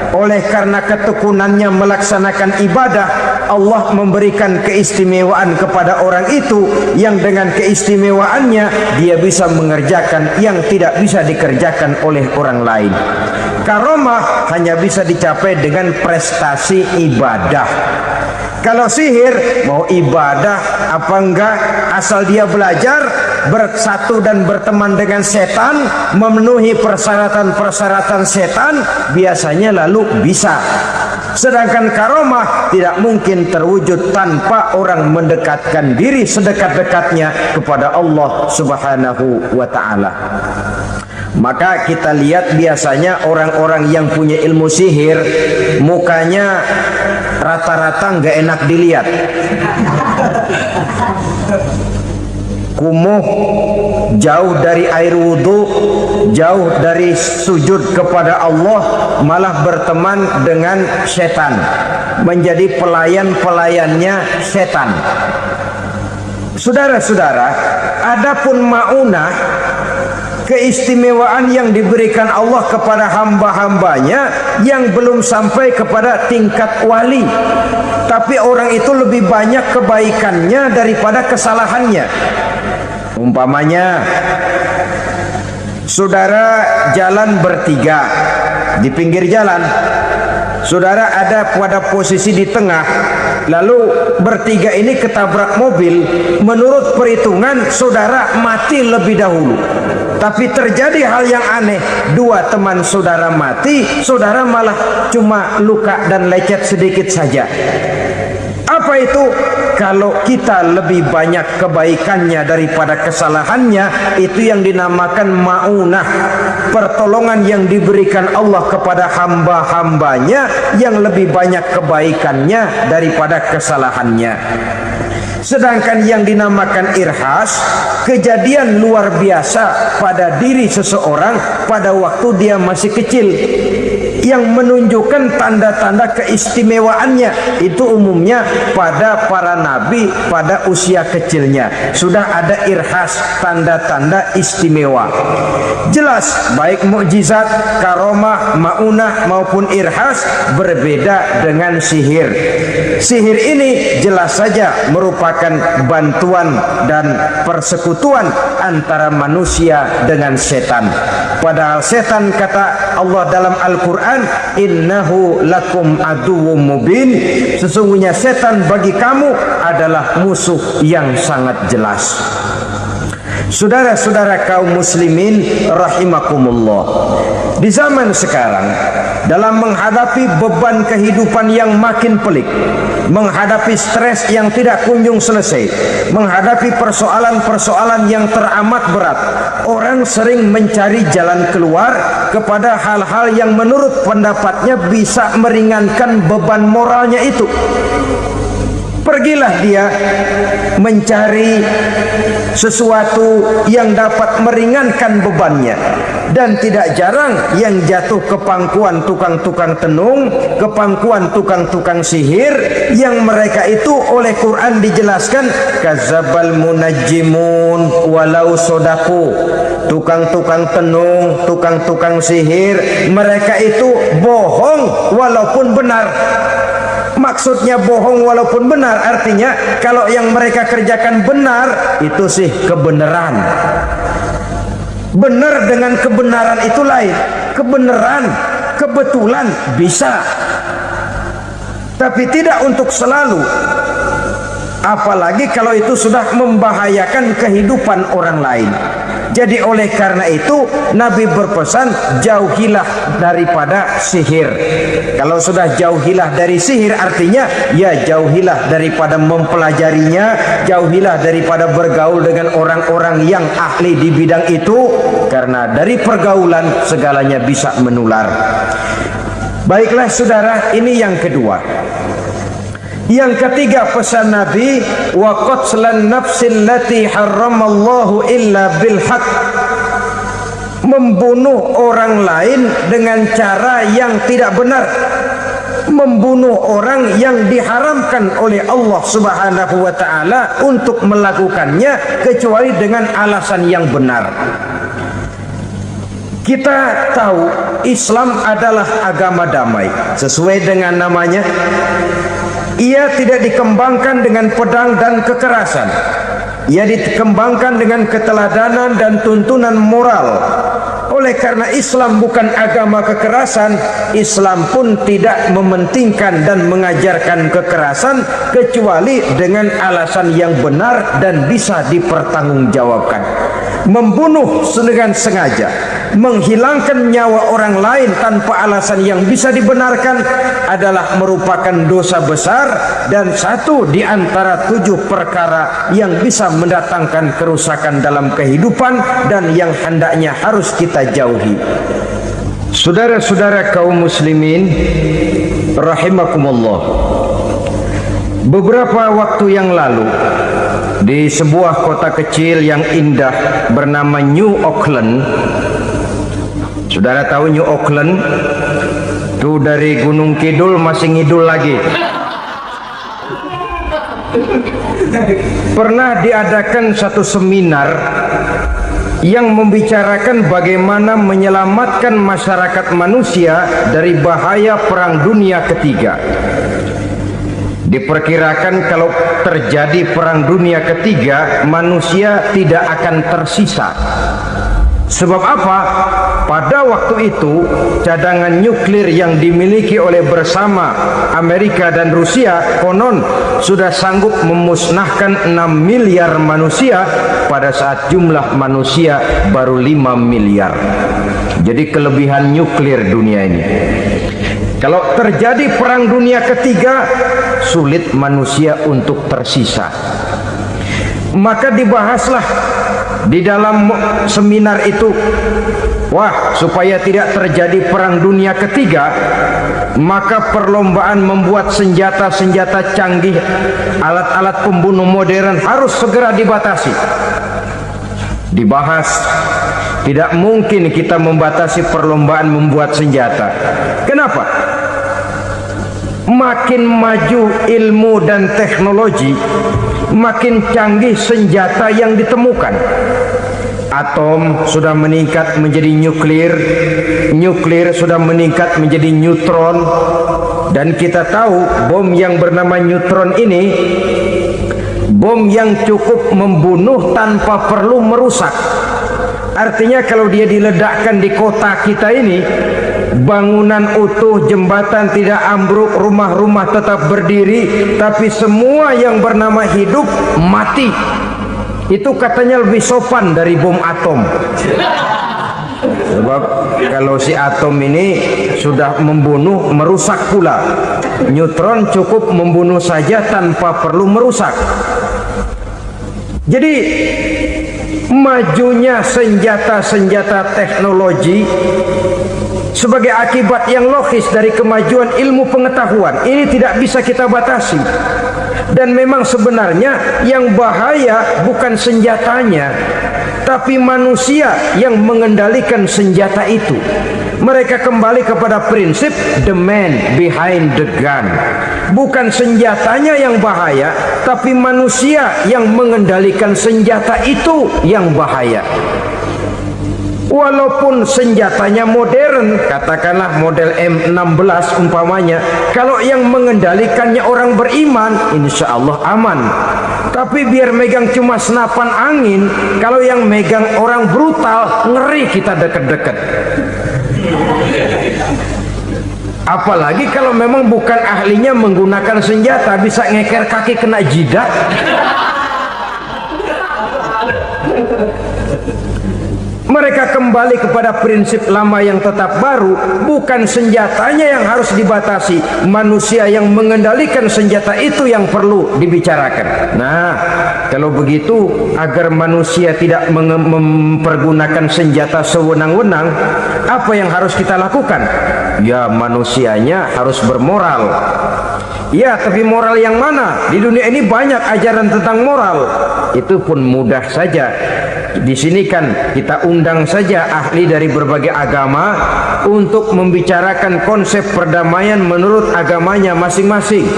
Oleh karena ketekunannya melaksanakan ibadah, Allah memberikan keistimewaan kepada orang itu, yang dengan keistimewaannya dia bisa mengerjakan yang tidak bisa dikerjakan oleh orang lain. Karomah hanya bisa dicapai dengan prestasi ibadah. Kalau sihir mau ibadah apa enggak, asal dia belajar bersatu dan berteman dengan setan, memenuhi persyaratan-persyaratan setan, biasanya lalu bisa. Sedangkan karomah tidak mungkin terwujud tanpa orang mendekatkan diri sedekat-dekatnya kepada Allah Subhanahu wa ta'ala. Maka kita lihat biasanya orang-orang yang punya ilmu sihir, mukanya rata-rata nggak enak dilihat, kumuh, jauh dari air wudhu, jauh dari sujud kepada Allah, malah berteman dengan setan, menjadi pelayan-pelayannya setan. Saudara-saudara, adapun maunah, keistimewaan yang diberikan Allah kepada hamba-hambanya yang belum sampai kepada tingkat wali, tapi orang itu lebih banyak kebaikannya daripada kesalahannya. Umpamanya saudara jalan bertiga, di pinggir jalan saudara ada pada posisi di tengah, lalu bertiga ini ketabrak mobil. Menurut perhitungan saudara mati lebih dahulu, tapi terjadi hal yang aneh, dua teman saudara mati, saudara malah cuma luka dan lecet sedikit saja. Apa itu? Kalau kita lebih banyak kebaikannya daripada kesalahannya, itu yang dinamakan maunah, pertolongan yang diberikan Allah kepada hamba-hambanya yang lebih banyak kebaikannya daripada kesalahannya. Sedangkan yang dinamakan irhas, kejadian luar biasa pada diri seseorang pada waktu dia masih kecil, yang menunjukkan tanda-tanda keistimewaannya. Itu umumnya pada para nabi pada usia kecilnya sudah ada irhas, tanda-tanda istimewa. Jelas baik mukjizat, karomah, maunah maupun irhas berbeda dengan sihir. Sihir ini jelas saja merupakan bantuan dan persekutuan antara manusia dengan setan. Padahal setan, kata Allah dalam Al-Quran, innahu lakum aduwwum mubin, sesungguhnya setan bagi kamu adalah musuh yang sangat jelas. Saudara-saudara kaum muslimin rahimakumullah, di zaman sekarang dalam menghadapi beban kehidupan yang makin pelik, menghadapi stres yang tidak kunjung selesai, menghadapi persoalan-persoalan yang teramat berat, orang sering mencari jalan keluar kepada hal-hal yang menurut pendapatnya bisa meringankan beban moralnya itu. Pergilah dia mencari sesuatu yang dapat meringankan bebannya. Dan tidak jarang yang jatuh ke pangkuan tukang-tukang tenung, ke pangkuan tukang-tukang sihir, yang mereka itu oleh Quran dijelaskan kadzabal munajjimun walau sodaku. Tukang-tukang tenung, tukang-tukang sihir, mereka itu bohong walaupun benar. Maksudnya bohong walaupun benar, artinya kalau yang mereka kerjakan benar, itu sih kebenaran. Benar dengan kebenaran itu lain. Kebenaran, kebetulan bisa, tapi tidak untuk selalu. Apalagi kalau itu sudah membahayakan kehidupan orang lain. Jadi oleh karena itu Nabi berpesan, jauhilah daripada sihir. Kalau sudah jauhilah dari sihir, artinya ya jauhilah daripada mempelajarinya, jauhilah daripada bergaul dengan orang-orang yang ahli di bidang itu, karena dari pergaulan segalanya bisa menular. Baiklah saudara, ini yang kedua. Yang ketiga pesan Nabi, wa qatlan nafsil lati harramallahu illa bil haq, membunuh orang lain dengan cara yang tidak benar, membunuh orang yang diharamkan oleh Allah Subhanahu wa taala untuk melakukannya kecuali dengan alasan yang benar. Kita tahu Islam adalah agama damai sesuai dengan namanya. Ia tidak dikembangkan dengan pedang dan kekerasan. Ia dikembangkan dengan keteladanan dan tuntunan moral. Oleh karena Islam bukan agama kekerasan, Islam pun tidak mementingkan dan mengajarkan kekerasan kecuali dengan alasan yang benar dan bisa dipertanggungjawabkan. Membunuh dengan sengaja, menghilangkan nyawa orang lain tanpa alasan yang bisa dibenarkan adalah merupakan dosa besar dan satu di antara 7 perkara yang bisa mendatangkan kerusakan dalam kehidupan dan yang hendaknya harus kita jauhi. Saudara-saudara kaum muslimin rahimakumullah, beberapa waktu yang lalu di sebuah kota kecil yang indah bernama New Auckland. Saudara tahu New Auckland? Itu dari Gunung Kidul masih ngidul lagi. Pernah diadakan satu seminar yang membicarakan bagaimana menyelamatkan masyarakat manusia dari bahaya Perang Dunia Ketiga. Diperkirakan kalau terjadi Perang Dunia Ketiga, manusia tidak akan tersisa. Sebab apa? Pada waktu itu cadangan nuklir yang dimiliki oleh bersama Amerika dan Rusia konon sudah sanggup memusnahkan 6 miliar manusia pada saat jumlah manusia baru 5 miliar. Jadi kelebihan nuklir dunia ini. Kalau terjadi Perang Dunia Ketiga, sulit manusia untuk tersisa. Maka dibahaslah di dalam seminar itu, wah, supaya tidak terjadi Perang Dunia Ketiga, maka perlombaan membuat senjata-senjata canggih, alat-alat pembunuh modern harus segera dibatasi. Dibahas, tidak mungkin kita membatasi perlombaan membuat senjata. Kenapa? Makin maju ilmu dan teknologi, makin canggih senjata yang ditemukan. Atom sudah meningkat menjadi nuklir, nuklir sudah meningkat menjadi neutron, dan kita tahu bom yang bernama neutron ini bom yang cukup membunuh tanpa perlu merusak. Artinya kalau dia diledakkan di kota kita ini, bangunan utuh, jembatan tidak ambruk, rumah-rumah tetap berdiri, tapi semua yang bernama hidup mati. Itu katanya lebih sopan dari bom atom. Sebab kalau si atom ini sudah membunuh, merusak pula. Neutron cukup membunuh saja tanpa perlu merusak. Jadi majunya senjata-senjata teknologi sebagai akibat yang logis dari kemajuan ilmu pengetahuan ini tidak bisa kita batasi. Dan memang sebenarnya yang bahaya bukan senjatanya, tapi manusia yang mengendalikan senjata itu. Mereka kembali kepada prinsip the man behind the gun. Bukan senjatanya yang bahaya, tapi manusia yang mengendalikan senjata itu yang bahaya. Walaupun senjatanya modern, katakanlah model M16 umpamanya, kalau yang mengendalikannya orang beriman, insya Allah aman. Tapi biar megang cuma senapan angin, kalau yang megang orang brutal, ngeri kita deket-deket. Apalagi kalau memang bukan ahlinya menggunakan senjata, bisa ngeker kaki kena jidat. Mereka kembali kepada prinsip lama yang tetap baru. Bukan senjatanya yang harus dibatasi, manusia yang mengendalikan senjata itu yang perlu dibicarakan. Nah, kalau begitu, agar manusia tidak mempergunakan senjata sewenang-wenang, apa yang harus kita lakukan? Ya, manusianya harus bermoral. Ya, tapi moral yang mana? Di dunia ini banyak ajaran tentang moral. Itu pun mudah saja. Di sini kan kita undang saja ahli dari berbagai agama untuk membicarakan konsep perdamaian menurut agamanya masing-masing.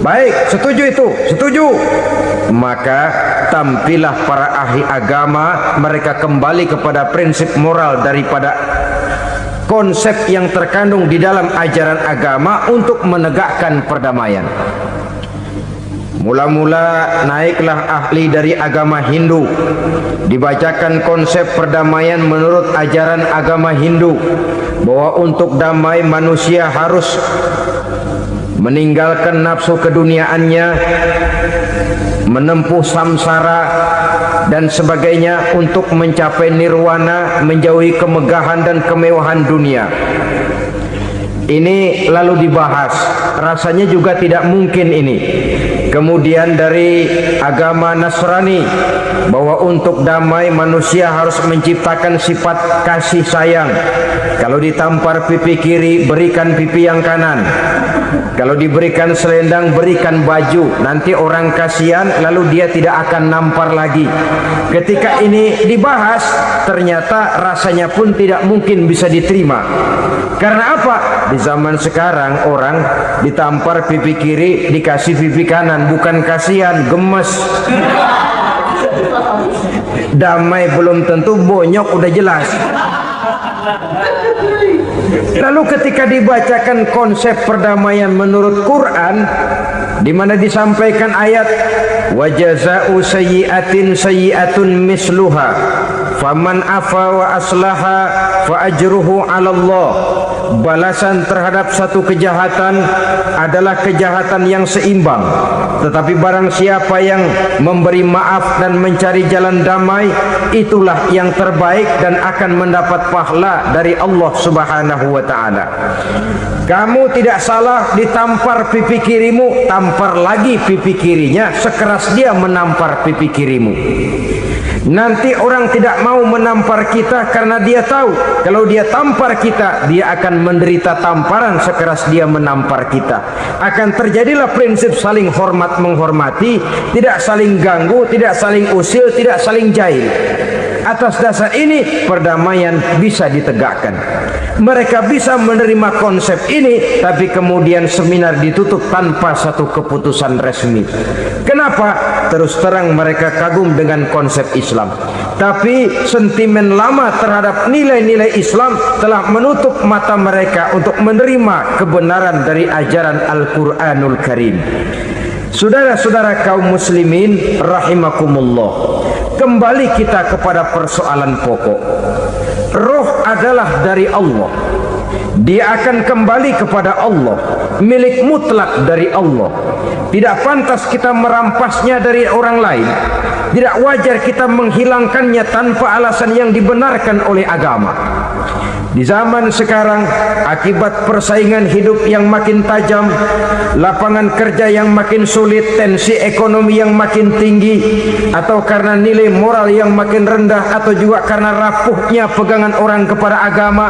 Baik, setuju itu? Setuju. Maka tampillah para ahli agama, mereka kembali kepada prinsip moral daripada konsep yang terkandung di dalam ajaran agama untuk menegakkan perdamaian. Mula-mula naiklah ahli dari agama Hindu, dibacakan konsep perdamaian menurut ajaran agama Hindu, bahwa untuk damai manusia harus meninggalkan nafsu keduniaannya, menempuh samsara dan sebagainya untuk mencapai nirwana, menjauhi kemegahan dan kemewahan dunia. Ini lalu dibahas, rasanya juga tidak mungkin ini. Kemudian dari agama Nasrani, bahwa untuk damai manusia harus menciptakan sifat kasih sayang. Kalau ditampar pipi kiri, berikan pipi yang kanan. Kalau diberikan selendang, berikan baju. Nanti orang kasihan, lalu dia tidak akan nampar lagi. Ketika ini dibahas, ternyata rasanya pun tidak mungkin bisa diterima. Karena apa? Di zaman sekarang orang ditampar pipi kiri, dikasih pipi kanan. Bukan kasihan, gemes. Damai belum tentu, bonyok udah jelas. Lalu ketika dibacakan konsep perdamaian menurut Quran, di mana disampaikan ayat wa jazaa'u sayyi'atin sayyi'atun misluha faman afa wa aslaha fa ajruhu 'ala Allah. Balasan terhadap satu kejahatan adalah kejahatan yang seimbang, tetapi barang siapa yang memberi maaf dan mencari jalan damai, itulah yang terbaik dan akan mendapat pahala dari Allah Subhanahu wa ta'ala. Kamu tidak salah ditampar pipi kirimu, tampar lagi pipi kirinya sekeras dia menampar pipi kirimu. Nanti orang tidak mau menampar kita karena dia tahu kalau dia tampar kita, dia akan menderita tamparan sekeras dia menampar kita. Akan terjadilah prinsip saling hormat menghormati, tidak saling ganggu, tidak saling usil, tidak saling jahil. Atas dasar ini perdamaian bisa ditegakkan. Mereka bisa menerima konsep ini, tapi kemudian seminar ditutup tanpa satu keputusan resmi. Kenapa? Terus terang mereka kagum dengan konsep Islam, tapi sentimen lama terhadap nilai-nilai Islam telah menutup mata mereka untuk menerima kebenaran dari ajaran Al-Quranul Karim. Saudara-saudara kaum muslimin rahimakumullah, kembali kita kepada persoalan pokok. Roh adalah dari Allah, dia akan kembali kepada Allah, milik mutlak dari Allah. Tidak pantas kita merampasnya dari orang lain. Tidak wajar kita menghilangkannya tanpa alasan yang dibenarkan oleh agama. Di zaman sekarang, akibat persaingan hidup yang makin tajam, lapangan kerja yang makin sulit, tensi ekonomi yang makin tinggi, atau karena nilai moral yang makin rendah, atau juga karena rapuhnya pegangan orang kepada agama,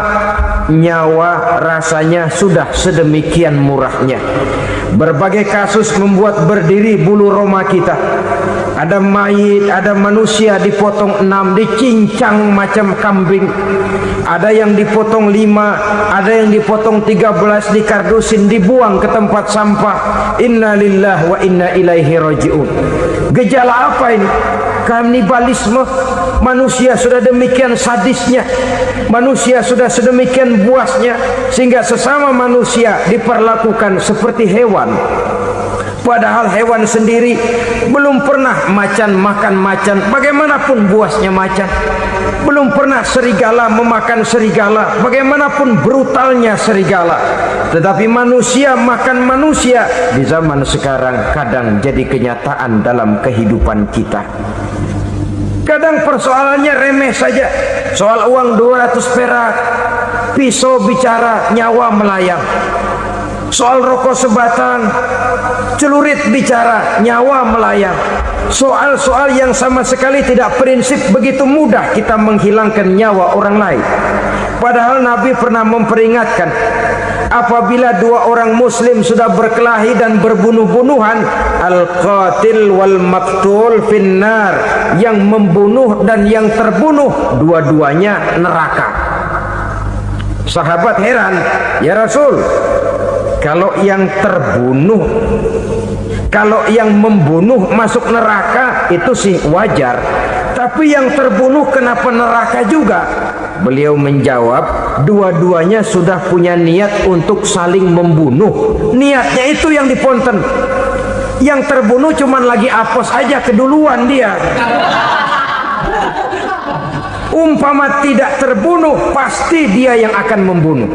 nyawa rasanya sudah sedemikian murahnya. Berbagai kasus membuat berdiri bulu roma kita. Ada mayit, ada manusia dipotong 6, dicincang macam kambing. Ada yang dipotong 5, ada yang dipotong 13, dikardusin, dibuang ke tempat sampah. Inna lillahi wa inna ilaihi raji'un. Gejala apa ini? Kanibalisme. Manusia sudah demikian sadisnya, manusia sudah sedemikian buasnya, sehingga sesama manusia diperlakukan seperti hewan. Padahal hewan sendiri belum pernah macan makan macan, bagaimanapun buasnya macan. Belum pernah serigala memakan serigala, bagaimanapun brutalnya serigala. Tetapi manusia makan manusia di zaman sekarang kadang jadi kenyataan dalam kehidupan kita. Kadang persoalannya remeh saja. Soal uang 200 perak, pisau bicara, nyawa melayang. Soal rokok sebatang, celurit bicara, nyawa melayang. Soal-soal yang sama sekali tidak prinsip, begitu mudah kita menghilangkan nyawa orang lain. Padahal Nabi pernah memperingatkan, apabila dua orang muslim sudah berkelahi dan berbunuh-bunuhan, al-qatil wal maktul finnar, yang membunuh dan yang terbunuh dua-duanya neraka. Sahabat heran, ya Rasul, kalau yang terbunuh, kalau yang membunuh masuk neraka itu sih wajar, tapi yang terbunuh kenapa neraka juga? Beliau menjawab, dua-duanya sudah punya niat untuk saling membunuh. Niatnya itu yang diponten. Yang terbunuh cuman lagi apes aja, keduluan dia. Umpama tidak terbunuh, pasti dia yang akan membunuh.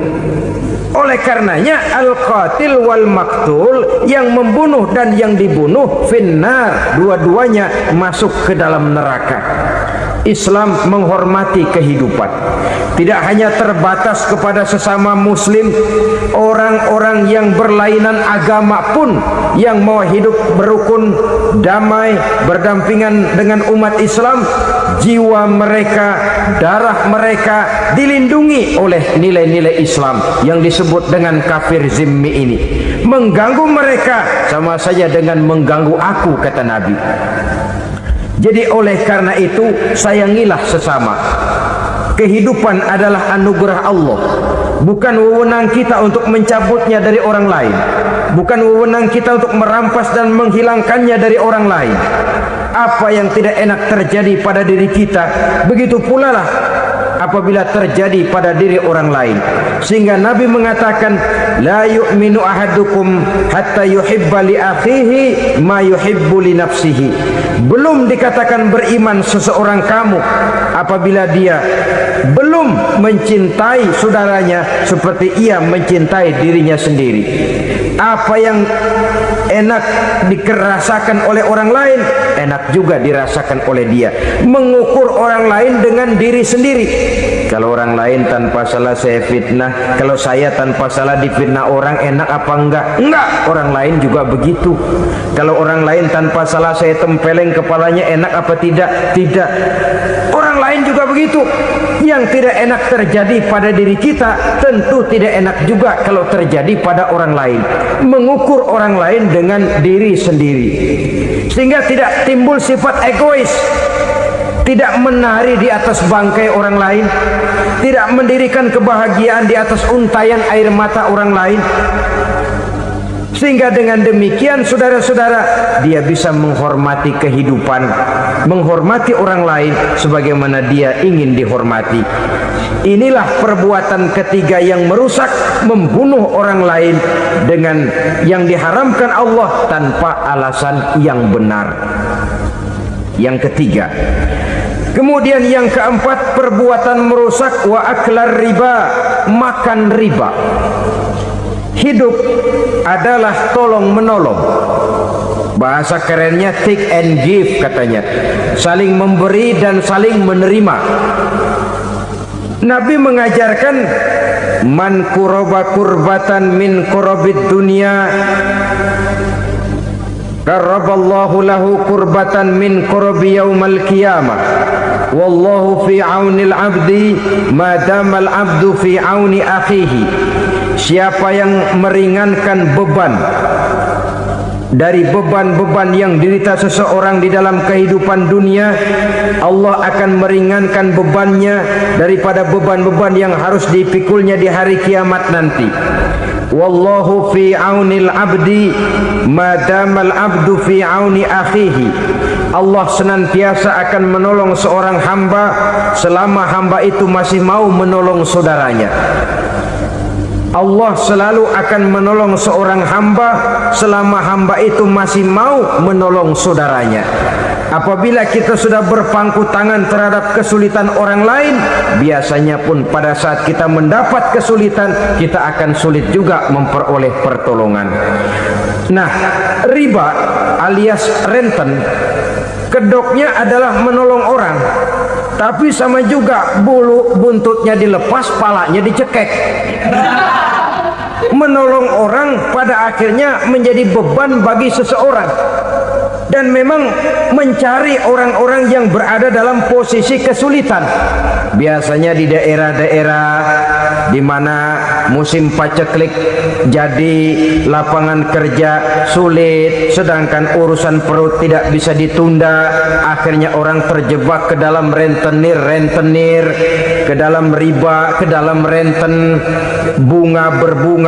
Oleh karenanya al-qatil wal maktul, yang membunuh dan yang dibunuh, finnar, dua-duanya masuk ke dalam neraka. Islam menghormati kehidupan, tidak hanya terbatas kepada sesama muslim, orang-orang yang berlainan agama pun yang mau hidup berukun, damai, berdampingan dengan umat Islam, jiwa mereka, darah mereka dilindungi oleh nilai-nilai Islam yang disebut dengan kafir zimmi ini. Mengganggu mereka sama saja dengan mengganggu aku, kata Nabi. Jadi oleh karena itu, sayangilah sesama. Kehidupan adalah anugerah Allah, bukan wewenang kita untuk mencabutnya dari orang lain, bukan wewenang kita untuk merampas dan menghilangkannya dari orang lain. Apa yang tidak enak terjadi pada diri kita, begitu pula lah apabila terjadi pada diri orang lain. Sehingga Nabi mengatakan, la yu'minu ahadukum hatta yuhibba li akhihi ma yuhibbu li nafsihi. Belum dikatakan beriman seseorang kamu apabila dia belum mencintai saudaranya seperti ia mencintai dirinya sendiri. Apa yang enak dirasakan oleh orang lain, enak juga dirasakan oleh dia. Mengukur orang lain dengan diri sendiri. Kalau orang lain tanpa salah saya fitnah, kalau saya tanpa salah difitnah orang, enak apa enggak? Enggak. Orang lain juga begitu. Kalau orang lain tanpa salah saya tempeleng kepalanya, enak apa tidak? Tidak. Orang lain juga begitu. Yang tidak enak terjadi pada diri kita, tentu tidak enak juga kalau terjadi pada orang lain. Mengukur orang lain dengan diri sendiri, sehingga tidak timbul sifat egois, tidak menari di atas bangkai orang lain, tidak mendirikan kebahagiaan di atas untayan air mata orang lain. Sehingga dengan demikian, saudara-saudara, dia bisa menghormati kehidupan, menghormati orang lain sebagaimana dia ingin dihormati. Inilah perbuatan ketiga yang merusak, membunuh orang lain dengan yang diharamkan Allah tanpa alasan yang benar. Yang ketiga. Kemudian yang keempat, perbuatan merusak, wa aklar riba, makan riba. Hidup adalah tolong menolong. Bahasa kerennya take and give katanya. Saling memberi dan saling menerima. Nabi mengajarkan, man kuraba kurbatan min kurabid dunia, karaballahu lahu kurbatan min kurabi yaumal qiyamah. Wallahu fi aunil abdi madamal abdu fi auni akhihi. Siapa yang meringankan beban dari beban-beban yang dirita seseorang di dalam kehidupan dunia, Allah akan meringankan bebannya daripada beban-beban yang harus dipikulnya di hari kiamat nanti. Wallahu fi aunil abdi madamal abdu fi auni akhihi. Allah senantiasa akan menolong seorang hamba selama hamba itu masih mau menolong saudaranya. Allah selalu akan menolong seorang hamba selama hamba itu masih mau menolong saudaranya. Apabila kita sudah berpangku tangan terhadap kesulitan orang lain, biasanya pun pada saat kita mendapat kesulitan, kita akan sulit juga memperoleh pertolongan. Nah, riba alias renten, kedoknya adalah menolong orang, tapi sama juga bulu buntutnya dilepas, palanya dicekek. Menolong orang pada akhirnya menjadi beban bagi seseorang. Dan memang mencari orang-orang yang berada dalam posisi kesulitan. Biasanya di daerah-daerah di mana musim paceklik jadi lapangan kerja sulit, sedangkan urusan perut tidak bisa ditunda, akhirnya orang terjebak ke dalam rentenir, ke dalam riba, ke dalam renten, berbunga,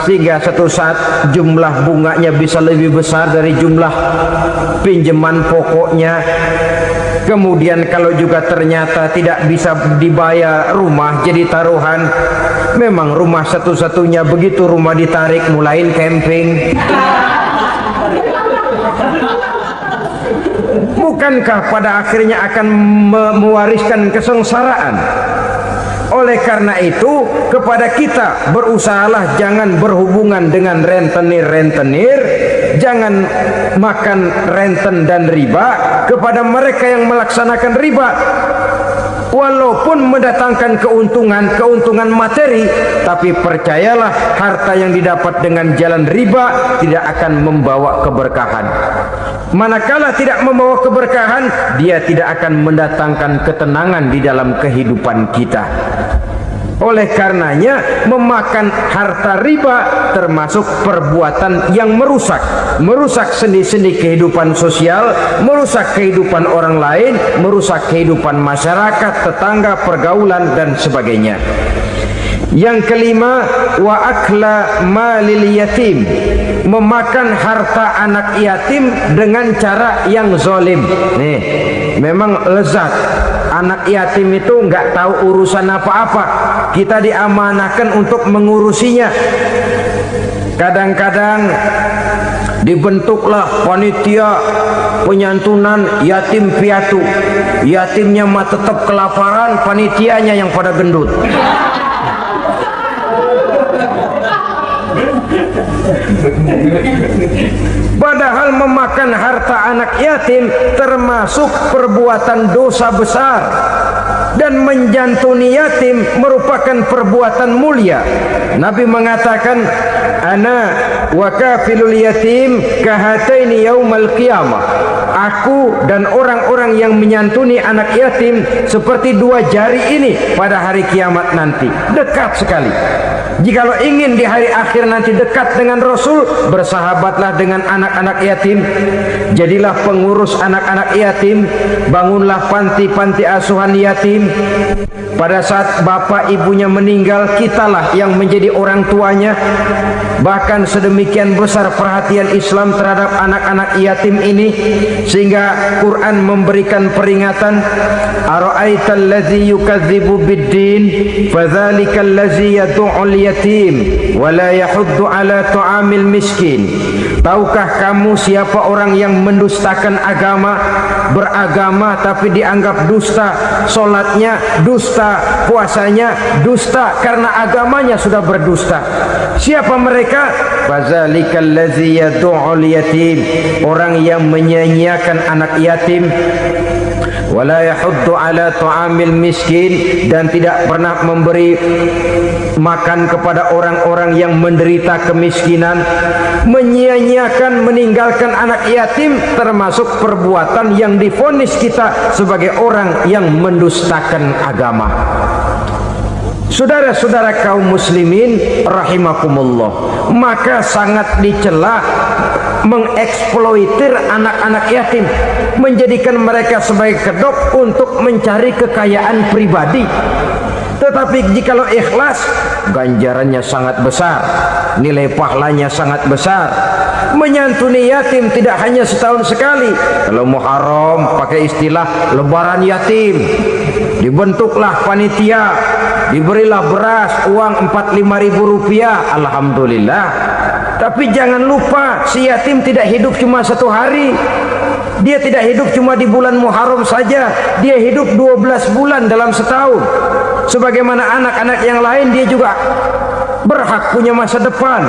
sehingga satu saat jumlah bunganya bisa lebih besar dari jumlah pinjaman pokoknya. Kemudian kalau juga ternyata tidak bisa dibayar, rumah jadi taruhan. Memang rumah satu-satunya, begitu rumah ditarik mulain camping. bukankah pada akhirnya akan mewariskan kesengsaraan? Oleh karena itu, kepada kita berusahalah jangan berhubungan dengan rentenir-rentenir, jangan makan renten dan riba kepada mereka yang melaksanakan riba. Walaupun mendatangkan keuntungan materi, tapi percayalah harta yang didapat dengan jalan riba tidak akan membawa keberkahan. Manakala tidak membawa keberkahan, dia tidak akan mendatangkan ketenangan di dalam kehidupan kita. Oleh karenanya, memakan harta riba termasuk perbuatan yang merusak sendi-sendi kehidupan sosial, merusak kehidupan orang lain, merusak kehidupan masyarakat, tetangga, pergaulan dan sebagainya. Yang kelima, wa akla malil yatim, memakan harta anak yatim dengan cara yang zalim. Nih, memang lezat. Anak yatim itu nggak tahu urusan apa-apa. Kita diamanahkan untuk mengurusinya. Kadang-kadang dibentuklah panitia penyantunan yatim piatu. Yatimnya mah tetap kelaparan, panitianya yang pada gendut. Padahal memakan harta anak yatim termasuk perbuatan dosa besar, dan menjantuni yatim merupakan perbuatan mulia. Nabi mengatakan, ana wa kafilul yatim kahataini yaumal qiyamah. Aku dan orang-orang yang menyantuni anak yatim seperti dua jari ini pada hari kiamat nanti. Dekat sekali. Jikalau ingin di hari akhir nanti dekat dengan Rasul, bersahabatlah dengan anak-anak yatim. Jadilah pengurus anak-anak yatim. Bangunlah panti-panti asuhan yatim. Pada saat bapak ibunya meninggal, kitalah yang menjadi orang tuanya. Bahkan sedemikian besar perhatian Islam terhadap anak-anak yatim ini, sehingga Quran memberikan peringatan, ara'aital ladzi yukadzibu bid-din fadzalikal ladzi yad'ul yatim wa la yahuddu ala ta'amil miskin. Tahukah kamu siapa orang yang mendustakan agama, beragama tapi dianggap dusta, solatnya dusta, puasanya dusta karena agamanya sudah berdusta. Siapa mereka? Fazalikal ladzi yad'ul yatim, orang yang menyia-nyiakan anak yatim, wala yahuddu ala ta'amil miskin, dan tidak pernah memberi makan kepada orang-orang yang menderita kemiskinan. Menyia-nyiakan, meninggalkan anak yatim termasuk perbuatan yang divonis kita sebagai orang yang mendustakan agama. Saudara-saudara kaum muslimin rahimakumullah, maka sangat dicela mengeksploitir anak-anak yatim, menjadikan mereka sebagai kedok untuk mencari kekayaan pribadi. Tetapi jikalau ikhlas, ganjarannya sangat besar, nilai pahalanya sangat besar. Menyantuni yatim tidak hanya setahun sekali. Kalau Muharram pakai istilah lebaran yatim, dibentuklah panitia, diberilah beras, uang 45.000 rupiah, alhamdulillah. Tapi jangan lupa, si yatim tidak hidup cuma satu hari. Dia tidak hidup cuma di bulan Muharram saja. Dia hidup 12 bulan dalam setahun. Sebagaimana anak-anak yang lain, dia juga berhak punya masa depan.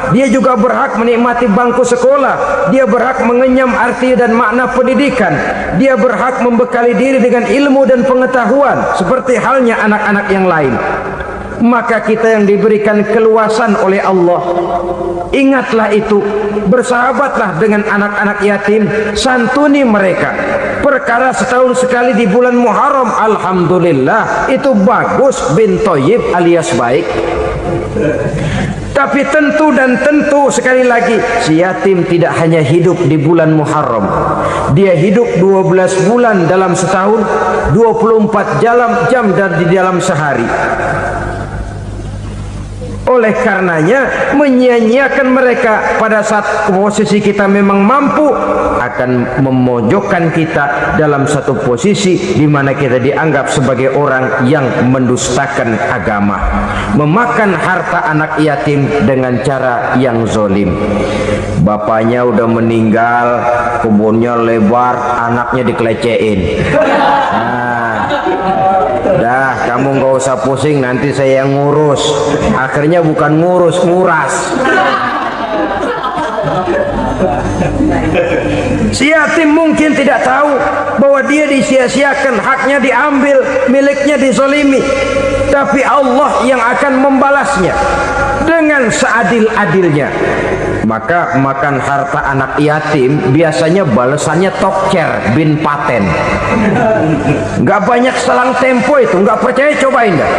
Dia juga berhak menikmati bangku sekolah. Dia berhak mengenyam arti dan makna pendidikan. Dia berhak membekali diri dengan ilmu dan pengetahuan seperti halnya anak-anak yang lain. Maka kita yang diberikan keluasan oleh Allah, ingatlah itu, bersahabatlah dengan anak-anak yatim, santuni mereka. Perkara setahun sekali di bulan Muharram, alhamdulillah, itu bagus, bin Thayyib alias baik. Tapi tentu dan tentu, sekali lagi, si yatim tidak hanya hidup di bulan Muharram. Dia hidup 12 bulan dalam setahun, 24 jam di dalam sehari. Oleh karenanya menyia-nyiakan mereka pada saat posisi kita memang mampu akan memojokkan kita dalam satu posisi di mana kita dianggap sebagai orang yang mendustakan agama, memakan harta anak yatim dengan cara yang zolim. Bapaknya udah meninggal, kebunnya lebar, anaknya dikelecehin. Dah, kamu nggak usah pusing, nanti saya yang ngurus. Akhirnya bukan ngurus, nguras. Si yatim mungkin tidak tahu bahwa dia disia-siakan, haknya diambil, miliknya dizolimi. Tapi Allah yang akan membalasnya dengan seadil-adilnya. Maka makan harta anak yatim biasanya balasannya tokcer bin paten. Nggak banyak selang tempo itu, nggak percaya cobain dah.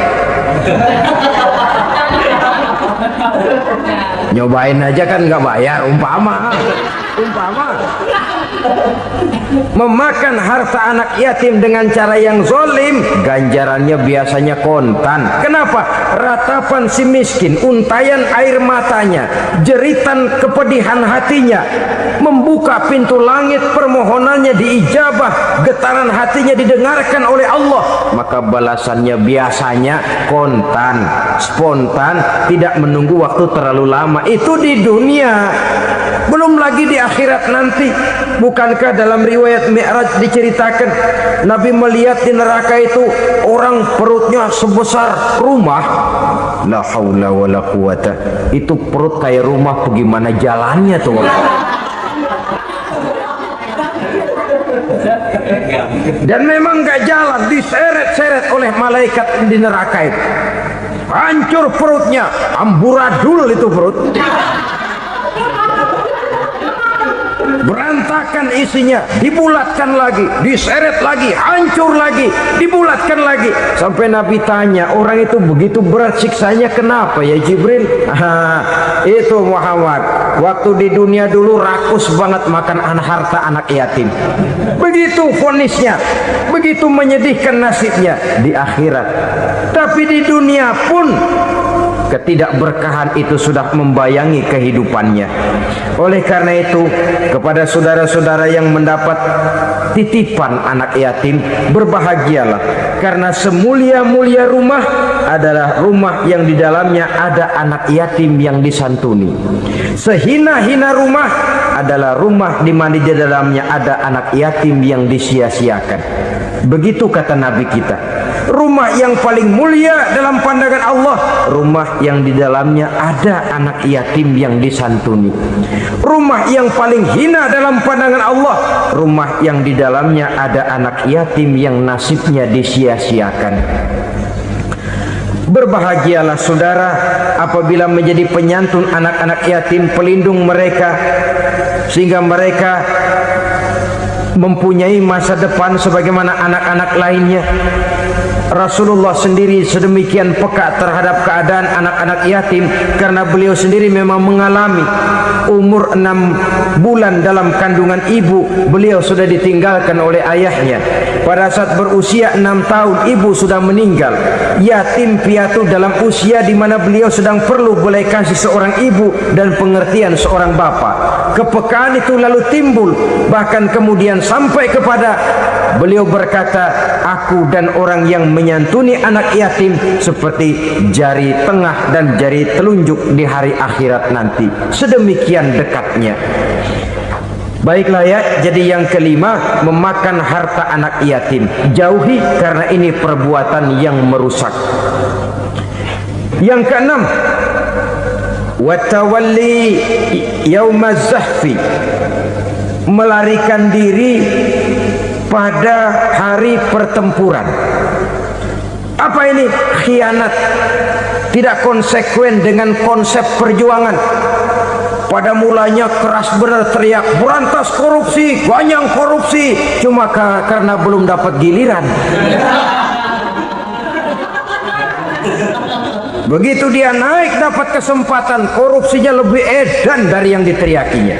Nyobain aja kan nggak bayar, umpama. Memakan harta anak yatim dengan cara yang zolim, ganjarannya biasanya kontan. Kenapa? Ratapan si miskin, untayan air matanya, jeritan kepedihan hatinya, membuka pintu langit, permohonannya diijabah, getaran hatinya didengarkan oleh Allah, maka balasannya biasanya kontan, spontan, tidak menunggu waktu terlalu lama. Itu di dunia, belum lagi di akhirat nanti. Bukankah dalam riwayat Mi'raj diceritakan Nabi melihat di neraka itu orang perutnya sebesar rumah? La haula wala quwata. Itu perut kayak rumah, bagaimana jalannya tuh? Dan memang gak jalan, diseret-seret oleh malaikat di neraka itu. Hancur perutnya, amburadul itu perut. Berantakan isinya, dibulatkan lagi, diseret lagi, hancur lagi, dibulatkan lagi. Sampai Nabi tanya, orang itu begitu berat siksanya kenapa ya Jibril? Itu Muhammad, waktu di dunia dulu rakus banget makan harta anak yatim. Begitu vonisnya, begitu menyedihkan nasibnya di akhirat. Tapi di dunia pun ketidakberkahan itu sudah membayangi kehidupannya. Oleh karena itu, kepada saudara-saudara yang mendapat titipan anak yatim, berbahagialah, karena semulia-mulia rumah adalah rumah yang di dalamnya ada anak yatim yang disantuni. Sehina-hina rumah adalah rumah di mana di dalamnya ada anak yatim yang disia-siakan. Begitu kata Nabi kita. Rumah yang paling mulia dalam pandangan Allah, rumah yang di dalamnya ada anak yatim yang disantuni. Rumah yang paling hina dalam pandangan Allah, rumah yang di dalamnya ada anak yatim yang nasibnya disia-siakan. Berbahagialah saudara apabila menjadi penyantun anak-anak yatim, pelindung mereka, sehingga mereka mempunyai masa depan sebagaimana anak-anak lainnya. Rasulullah sendiri sedemikian peka terhadap keadaan anak-anak yatim karena beliau sendiri memang mengalami umur 6 bulan dalam kandungan ibu, beliau sudah ditinggalkan oleh ayahnya. Pada saat berusia 6 tahun ibu sudah meninggal, yatim piatu dalam usia di mana beliau sedang perlu belas kasih seorang ibu dan pengertian seorang bapa. Kepekaan itu lalu timbul, bahkan kemudian sampai kepada beliau berkata, aku dan orang yang menyantuni anak yatim seperti jari tengah dan jari telunjuk di hari akhirat nanti. Sedemikian dekatnya. Baiklah ya, jadi yang kelima, memakan harta anak yatim. Jauhi, karena ini perbuatan yang merusak. Yang keenam, watawalli yaumaz zahfi, melarikan diri pada hari pertempuran. Apa ini? Khianat, tidak konsekuen dengan konsep perjuangan. Pada mulanya keras benar teriak berantas korupsi, banyak korupsi, cuma karena belum dapat giliran. Begitu dia naik dapat kesempatan, korupsinya lebih edan dari yang diteriakinya.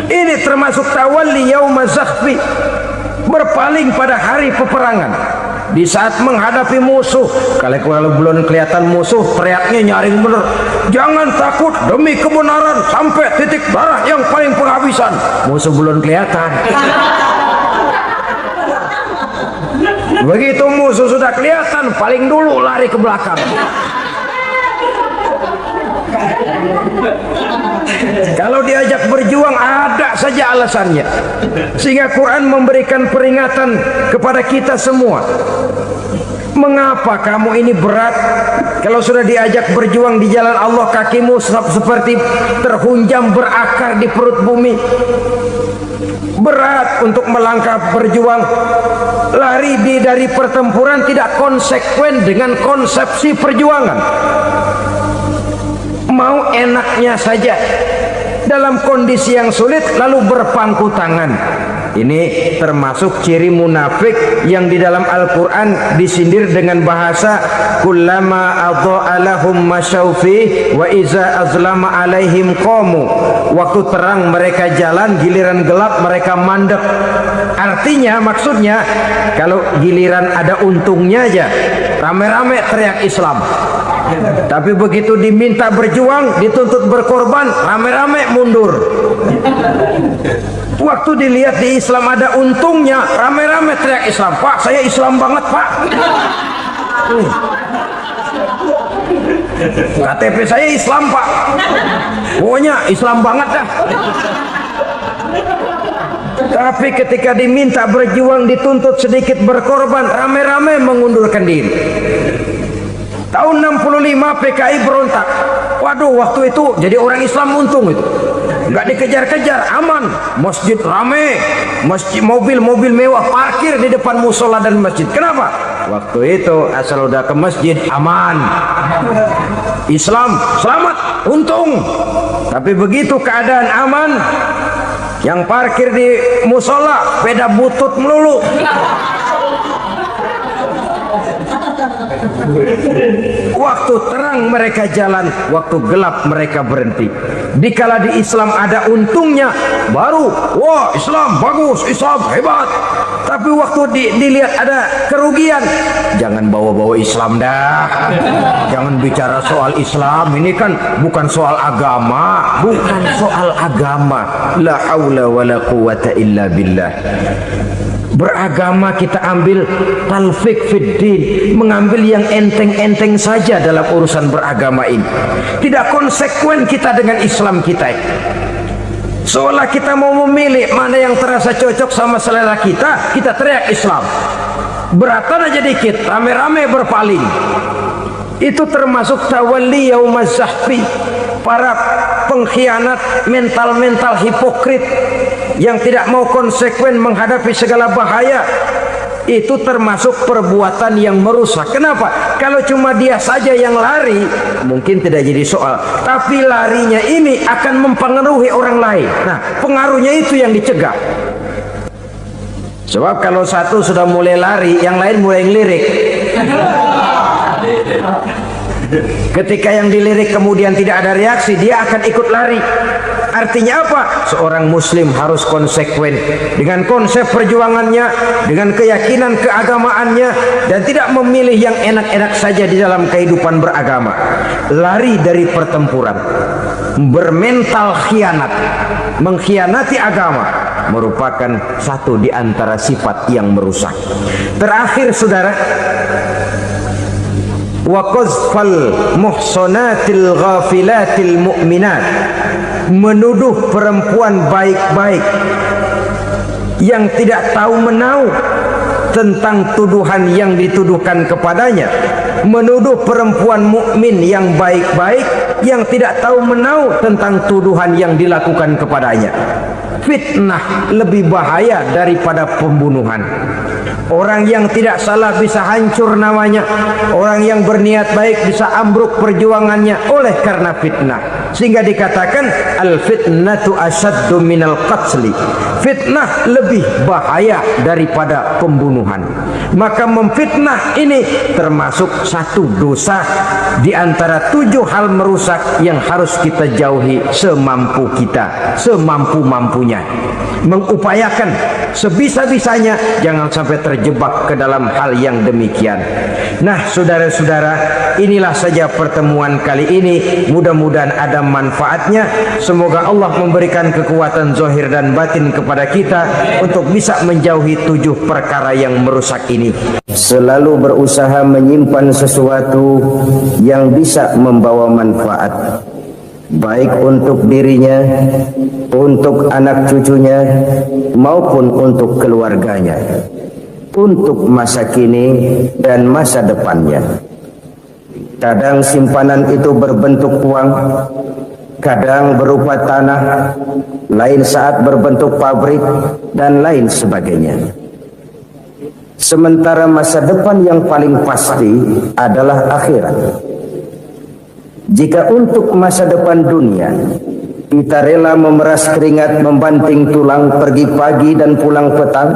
Ini termasuk tawalli yaumaz zahfi, berpaling pada hari peperangan. di saat menghadapi musuh. Kalau belum kelihatan musuh, teriaknya nyaring bener. Jangan takut demi kebenaran sampai titik darah yang paling penghabisan. Musuh belum kelihatan. Begitu musuh sudah kelihatan, paling dulu lari ke belakang. Kalau diajak berjuang ada saja alasannya. Sehingga Quran memberikan peringatan kepada kita semua. Mengapa kamu ini berat? Kalau sudah diajak berjuang di jalan Allah, kakimu seperti terhunjam berakar di perut bumi. Berat untuk melangkah berjuang. Lari dari pertempuran tidak konsekuen dengan konsepsi perjuangan. Mau enaknya saja dalam kondisi yang sulit lalu berpangku tangan. Ini termasuk ciri munafik yang di dalam Al-Quran disindir dengan bahasa kullama adha'a lahum masyaufi wa iza azlama alaihim qamu. Waktu terang mereka jalan, giliran gelap mereka mandek. Artinya, maksudnya kalau giliran ada untungnya aja rame-rame teriak Islam. Tapi begitu diminta berjuang, dituntut berkorban, rame-rame mundur. Waktu dilihat di Islam ada untungnya, rame-rame teriak Islam. Pak, saya Islam banget, Pak. KTP saya Islam, Pak. Pokoknya Islam banget dah. Tapi ketika diminta berjuang, dituntut sedikit berkorban, rame-rame mengundurkan diri. Tahun 65 PKI berontak. Waduh, waktu itu jadi orang Islam untung itu. Nggak dikejar-kejar, aman. Masjid rame, masjid mobil-mobil mewah parkir di depan musola dan masjid. Kenapa? Waktu itu asal udah ke masjid aman. Islam selamat, untung. Tapi begitu keadaan aman, yang parkir di musola beda butut melulu. Waktu terang mereka jalan, waktu gelap mereka berhenti. Dikala di Islam ada untungnya, baru wah Islam bagus, Islam hebat. Tapi waktu dilihat ada kerugian, jangan bawa-bawa Islam dah. Jangan bicara soal Islam, ini kan bukan soal agama. Bukan soal agama. La haula wala quwata illa billah. Beragama kita ambil talfik fiddin, mengambil yang enteng-enteng saja dalam urusan beragama ini. Tidak konsekuen kita dengan Islam kita. Seolah kita mau memilih mana yang terasa cocok sama selera kita, kita teriak Islam. Beratan aja dikit, rame-rame berpaling. Itu termasuk tawalli yaumaz zahfi. Para pengkhianat, mental-mental hipokrit yang tidak mau konsekuen menghadapi segala bahaya, itu termasuk perbuatan yang merusak. Kenapa? Kalau cuma dia saja yang lari, mungkin tidak jadi soal. Tapi larinya ini akan mempengaruhi orang lain. Nah, pengaruhnya itu yang dicegah. Sebab kalau satu sudah mulai lari, yang lain mulai ngelirik. Ketika yang dilirik kemudian tidak ada reaksi, dia akan ikut lari. Artinya apa? Seorang muslim harus konsekuen dengan konsep perjuangannya, dengan keyakinan keagamaannya, dan tidak memilih yang enak-enak saja di dalam kehidupan beragama. Lari dari pertempuran, bermental khianat, mengkhianati agama, merupakan satu di antara sifat yang merusak. Terakhir saudara, wa qazfal muhsanatil ghafilatil mu'minat, menuduh perempuan baik-baik yang tidak tahu menau tentang tuduhan yang dituduhkan kepadanya, menuduh perempuan mukmin yang baik-baik yang tidak tahu menau tentang tuduhan yang dilakukan kepadanya. Fitnah lebih bahaya daripada pembunuhan. Orang yang tidak salah bisa hancur namanya. Orang yang berniat baik bisa ambruk perjuangannya oleh karena fitnah. Sehingga dikatakan al-fitnatu asyaddu minal qatli. Fitnah lebih bahaya daripada pembunuhan. Maka memfitnah ini termasuk satu dosa di antara 7 hal merusak yang harus kita jauhi semampu kita, semampu-mampunya. Mengupayakan sebisa-bisanya jangan sampai terjebak ke dalam hal yang demikian. Nah, saudara-saudara, inilah saja pertemuan kali ini. Mudah-mudahan ada manfaatnya. Semoga Allah memberikan kekuatan zahir dan batin kepada kita untuk bisa menjauhi 7 perkara yang merusak ini. Selalu berusaha menyimpan sesuatu yang bisa membawa manfaat, baik untuk dirinya, untuk anak cucunya, maupun untuk keluarganya, untuk masa kini dan masa depannya. Kadang simpanan itu berbentuk uang, kadang berupa tanah, lain saat berbentuk pabrik, dan lain sebagainya. Sementara masa depan yang paling pasti adalah akhirat. Jika untuk masa depan dunia kita rela memeras keringat, membanting tulang, pergi pagi dan pulang petang,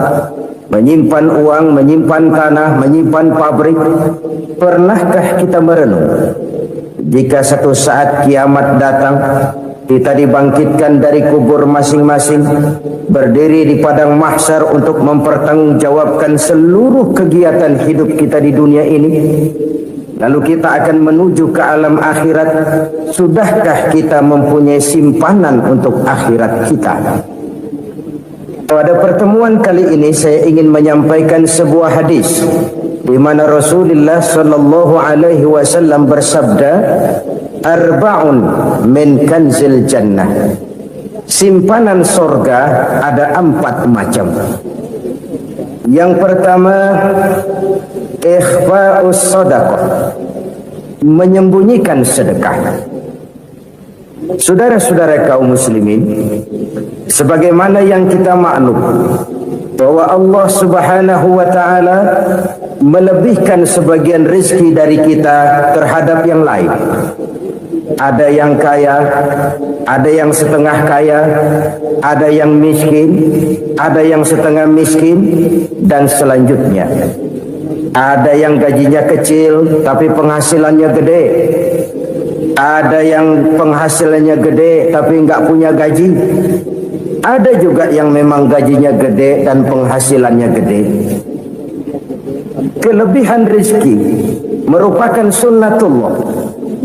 menyimpan uang, menyimpan tanah, menyimpan pabrik, pernahkah kita merenung jika satu saat kiamat datang, kita dibangkitkan dari kubur masing-masing, berdiri di padang mahsyar untuk mempertanggungjawabkan seluruh kegiatan hidup kita di dunia ini? Lalu kita akan menuju ke alam akhirat. Sudahkah kita mempunyai simpanan untuk akhirat kita? Pada pertemuan kali ini saya ingin menyampaikan sebuah hadis di mana Rasulullah sallallahu alaihi wasallam bersabda, arba'un min kanzil jannah. Simpanan sorga ada 4 macam. Yang pertama, ikhfa'us sadaqah, menyembunyikan sedekah. Saudara-saudara kaum muslimin, sebagaimana yang kita maklum bahwa Allah Subhanahu wa taala melebihkan sebagian rezeki dari kita terhadap yang lain. Ada yang kaya, ada yang setengah kaya, ada yang miskin, ada yang setengah miskin, dan selanjutnya. Ada yang gajinya kecil tapi penghasilannya gede. Ada yang penghasilannya gede tapi enggak punya gaji. Ada juga yang memang gajinya gede dan penghasilannya gede. Kelebihan rezeki merupakan sunnatullah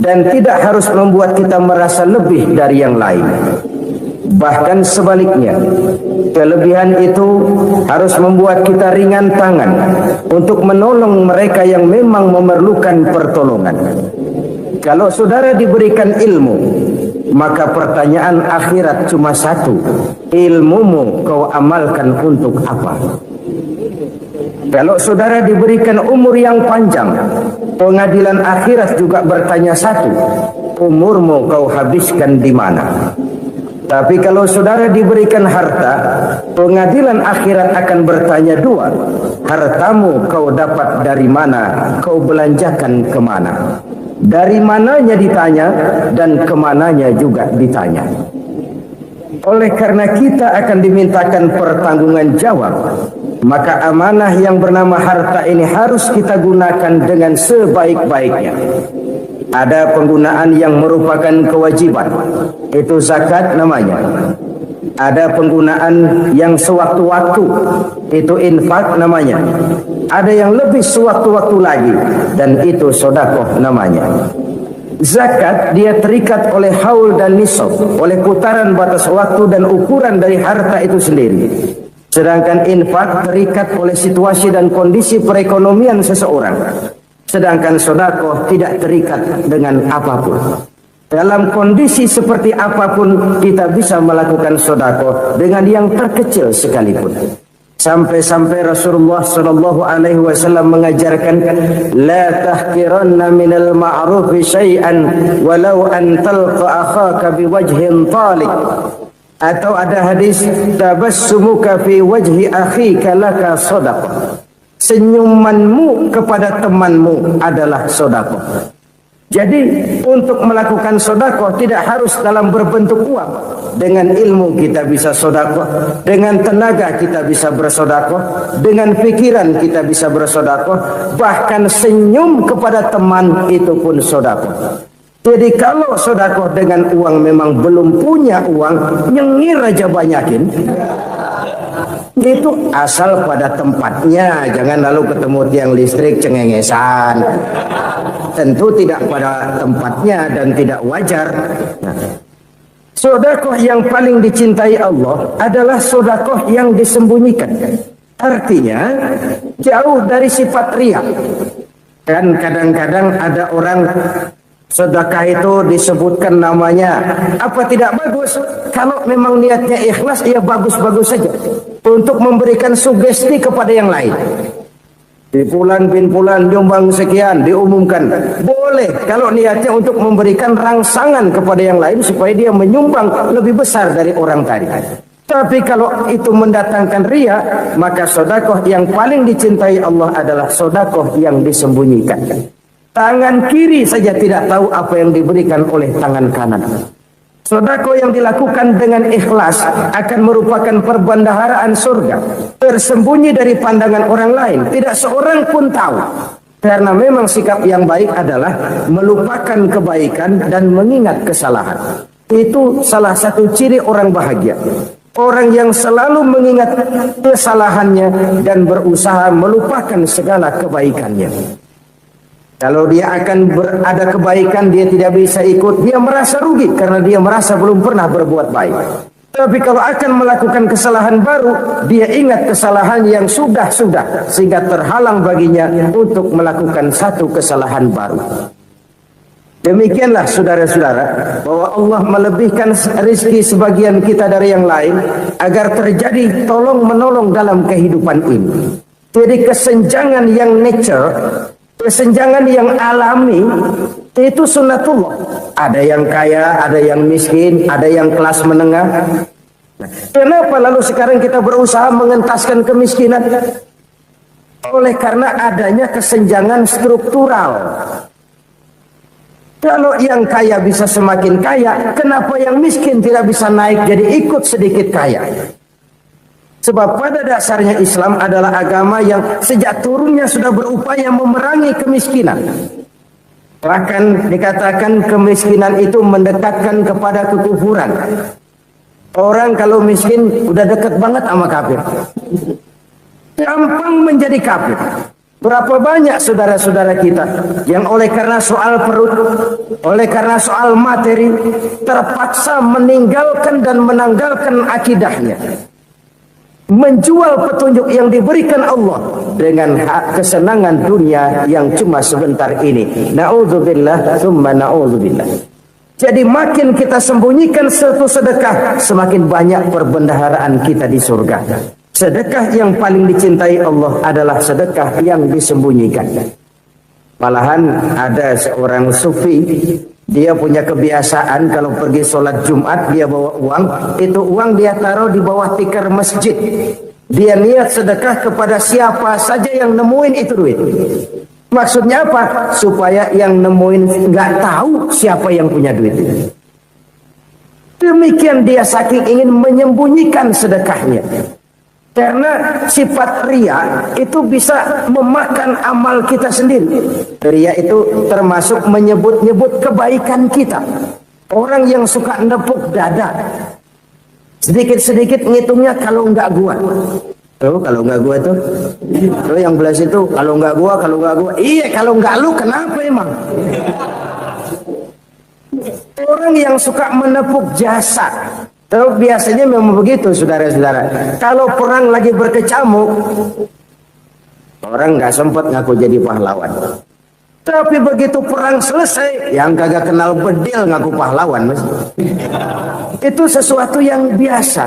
dan tidak harus membuat kita merasa lebih dari yang lain. Bahkan sebaliknya, kelebihan itu harus membuat kita ringan tangan untuk menolong mereka yang memang memerlukan pertolongan. Kalau saudara diberikan ilmu, maka pertanyaan akhirat cuma satu: ilmumu kau amalkan untuk apa? Kalau saudara diberikan umur yang panjang, pengadilan akhirat juga bertanya satu: umurmu kau habiskan di mana? Tapi kalau saudara diberikan harta, pengadilan akhirat akan bertanya 2: hartamu kau dapat dari mana? Kau belanjakan kemana? Dari mananya ditanya dan kemananya juga ditanya. Oleh karena kita akan dimintakan pertanggungan jawab, maka amanah yang bernama harta ini harus kita gunakan dengan sebaik-baiknya. Ada penggunaan yang merupakan kewajiban, itu zakat namanya. Ada penggunaan yang sewaktu-waktu, itu infak namanya. Ada yang lebih sewaktu-waktu lagi, dan itu sedekah namanya. Zakat dia terikat oleh haul dan nisab, oleh putaran batas waktu dan ukuran dari harta itu sendiri. Sedangkan infak terikat oleh situasi dan kondisi perekonomian seseorang. Sedangkan sedekah tidak terikat dengan apapun. Dalam kondisi seperti apapun kita bisa melakukan sedekah dengan yang terkecil sekalipun. Sampai-sampai Rasulullah sallallahu alaihi wasallam mengajarkan, la tahqiranna minal ma'ruf syai'an walau an talqa akhaka biwajhin talik. Atau ada hadis, tabassumuka fi wajhi akhika laka shadaqah. Senyumanmu kepada temanmu adalah sedekah. Jadi untuk melakukan sodakoh tidak harus dalam berbentuk uang. Dengan ilmu kita bisa sodakoh, dengan tenaga kita bisa bersodakoh, dengan pikiran kita bisa bersodakoh, bahkan senyum kepada teman itu pun sodakoh. Jadi kalau sodakoh dengan uang memang belum punya uang, nyengir aja banyakin. Itu asal pada tempatnya, jangan lalu ketemu tiang listrik cengengesan. Tentu tidak pada tempatnya dan tidak wajar. Sodakoh yang paling dicintai Allah adalah sodakoh yang disembunyikan. Artinya jauh dari sifat riya. Kan kadang-kadang ada orang sedekah itu disebutkan namanya, apa tidak bagus? Kalau memang niatnya ikhlas, ya bagus-bagus saja untuk memberikan sugesti kepada yang lain. Di bulan bin bulan nyumbang sekian diumumkan, boleh kalau niatnya untuk memberikan rangsangan kepada yang lain supaya dia menyumbang lebih besar dari orang tadi. Tapi kalau itu mendatangkan riya, maka sodakoh yang paling dicintai Allah adalah sodakoh yang disembunyikan. Tangan kiri saja tidak tahu apa yang diberikan oleh tangan kanan. Sedekah yang dilakukan dengan ikhlas akan merupakan perbendaharaan surga, tersembunyi dari pandangan orang lain, tidak seorang pun tahu. Karena memang sikap yang baik adalah melupakan kebaikan dan mengingat kesalahan. Itu salah satu ciri orang bahagia. Orang yang selalu mengingat kesalahannya dan berusaha melupakan segala kebaikannya. Kalau dia akan ada kebaikan, dia tidak bisa ikut, dia merasa rugi karena dia merasa belum pernah berbuat baik. Tapi kalau akan melakukan kesalahan baru, dia ingat kesalahan yang sudah-sudah, sehingga terhalang baginya untuk melakukan satu kesalahan baru. Demikianlah saudara-saudara, bahwa Allah melebihkan rezeki sebagian kita dari yang lain agar terjadi tolong menolong dalam kehidupan ini. Jadi kesenjangan yang nature, kesenjangan yang alami itu sunnatullah. Ada yang kaya, ada yang miskin, ada yang kelas menengah. Nah, kenapa lalu sekarang kita berusaha mengentaskan kemiskinan? Oleh karena adanya kesenjangan struktural. Kalau yang kaya bisa semakin kaya, kenapa yang miskin tidak bisa naik jadi ikut sedikit kaya? Sebab pada dasarnya Islam adalah agama yang sejak turunnya sudah berupaya memerangi kemiskinan. Bahkan dikatakan kemiskinan itu mendekatkan kepada kekufuran. Orang kalau miskin udah dekat banget sama kafir. Gampang menjadi kafir. Berapa banyak saudara-saudara kita yang oleh karena soal perut, oleh karena soal materi, terpaksa meninggalkan dan menanggalkan akidahnya. Menjual petunjuk yang diberikan Allah dengan kesenangan dunia yang cuma sebentar ini. Na'udzubillah, summa na'udzubillah. Jadi makin kita sembunyikan satu sedekah, semakin banyak perbendaharaan kita di surga. Sedekah yang paling dicintai Allah adalah sedekah yang disembunyikan. Malahan ada seorang sufi, dia punya kebiasaan kalau pergi sholat Jumat dia bawa uang, itu uang dia taruh di bawah tikar masjid. Dia niat sedekah kepada siapa saja yang nemuin itu duit. Maksudnya apa? Supaya yang nemuin nggak tahu siapa yang punya duit. Demikian dia saking ingin menyembunyikan sedekahnya. Karena sifat riya itu bisa memakan amal kita sendiri. Riya itu termasuk menyebut-nyebut kebaikan kita. Orang yang suka nepuk dada, sedikit-sedikit ngitungnya kalau enggak gua. Tuh kalau enggak gua tuh. Tuh yang belas itu kalau enggak gua, kalau enggak gua. Iya kalau enggak lu kenapa emang? Orang yang suka menepuk jasa. Tahu biasanya memang begitu saudara-saudara. Kalau perang lagi berkecamuk, orang nggak sempat ngaku jadi pahlawan. Tapi begitu perang selesai, yang kagak kenal bedil ngaku pahlawan. Mas. Itu sesuatu yang biasa.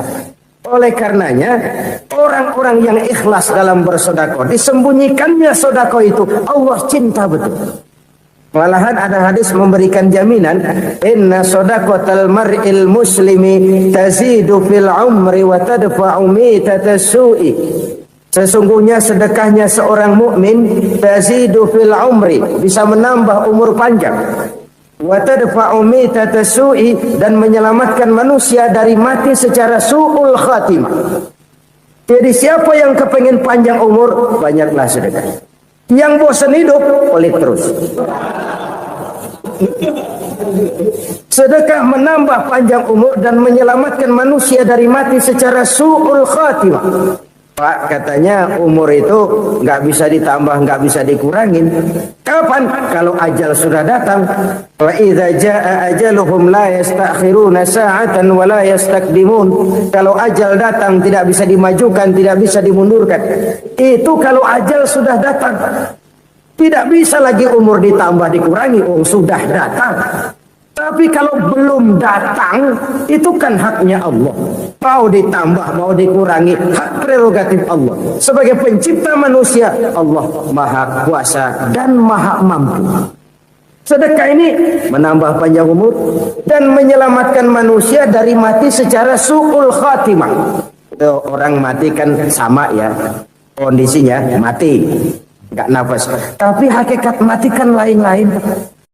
Oleh karenanya, orang-orang yang ikhlas dalam bersedekah, disembunyikannya sedekah itu, Allah cinta betul. Malahan ada hadis memberikan jaminan, inna shadaqatal mar'il muslimi tazidu fil umri wa tadfa'u mitata su'i. Sesungguhnya sedekahnya seorang mukmin tazidu fil umri, bisa menambah umur panjang. Wa tadfa'u mitata su'i, dan menyelamatkan manusia dari mati secara su'ul khatimah. Jadi siapa yang kepengen panjang umur, banyaklah sedekah. Yang bosan hidup, pelit terus. Sedekah menambah panjang umur dan menyelamatkan manusia dari mati secara su'ul khatimah. Pak, katanya umur itu nggak bisa ditambah, nggak bisa dikurangin. Kapan? Kalau ajal sudah datang. Wa idza jaa ajaluhum la yastakhiruna sa'atan wa la yastaqdimun. Kalau ajal datang tidak bisa dimajukan, tidak bisa dimundurkan. Itu kalau ajal sudah datang. Tidak bisa lagi umur ditambah dikurangi, sudah datang. Tapi kalau belum datang, itu kan haknya Allah. Mau ditambah, mau dikurangi, hak prerogatif Allah. Sebagai pencipta manusia, Allah Maha Kuasa dan Maha Mampu. Sedekah ini menambah panjang umur dan menyelamatkan manusia dari mati secara su'ul khatimah. Orang mati kan sama ya, kondisinya mati, nggak nafas. Tapi hakikat mati kan lain-lain.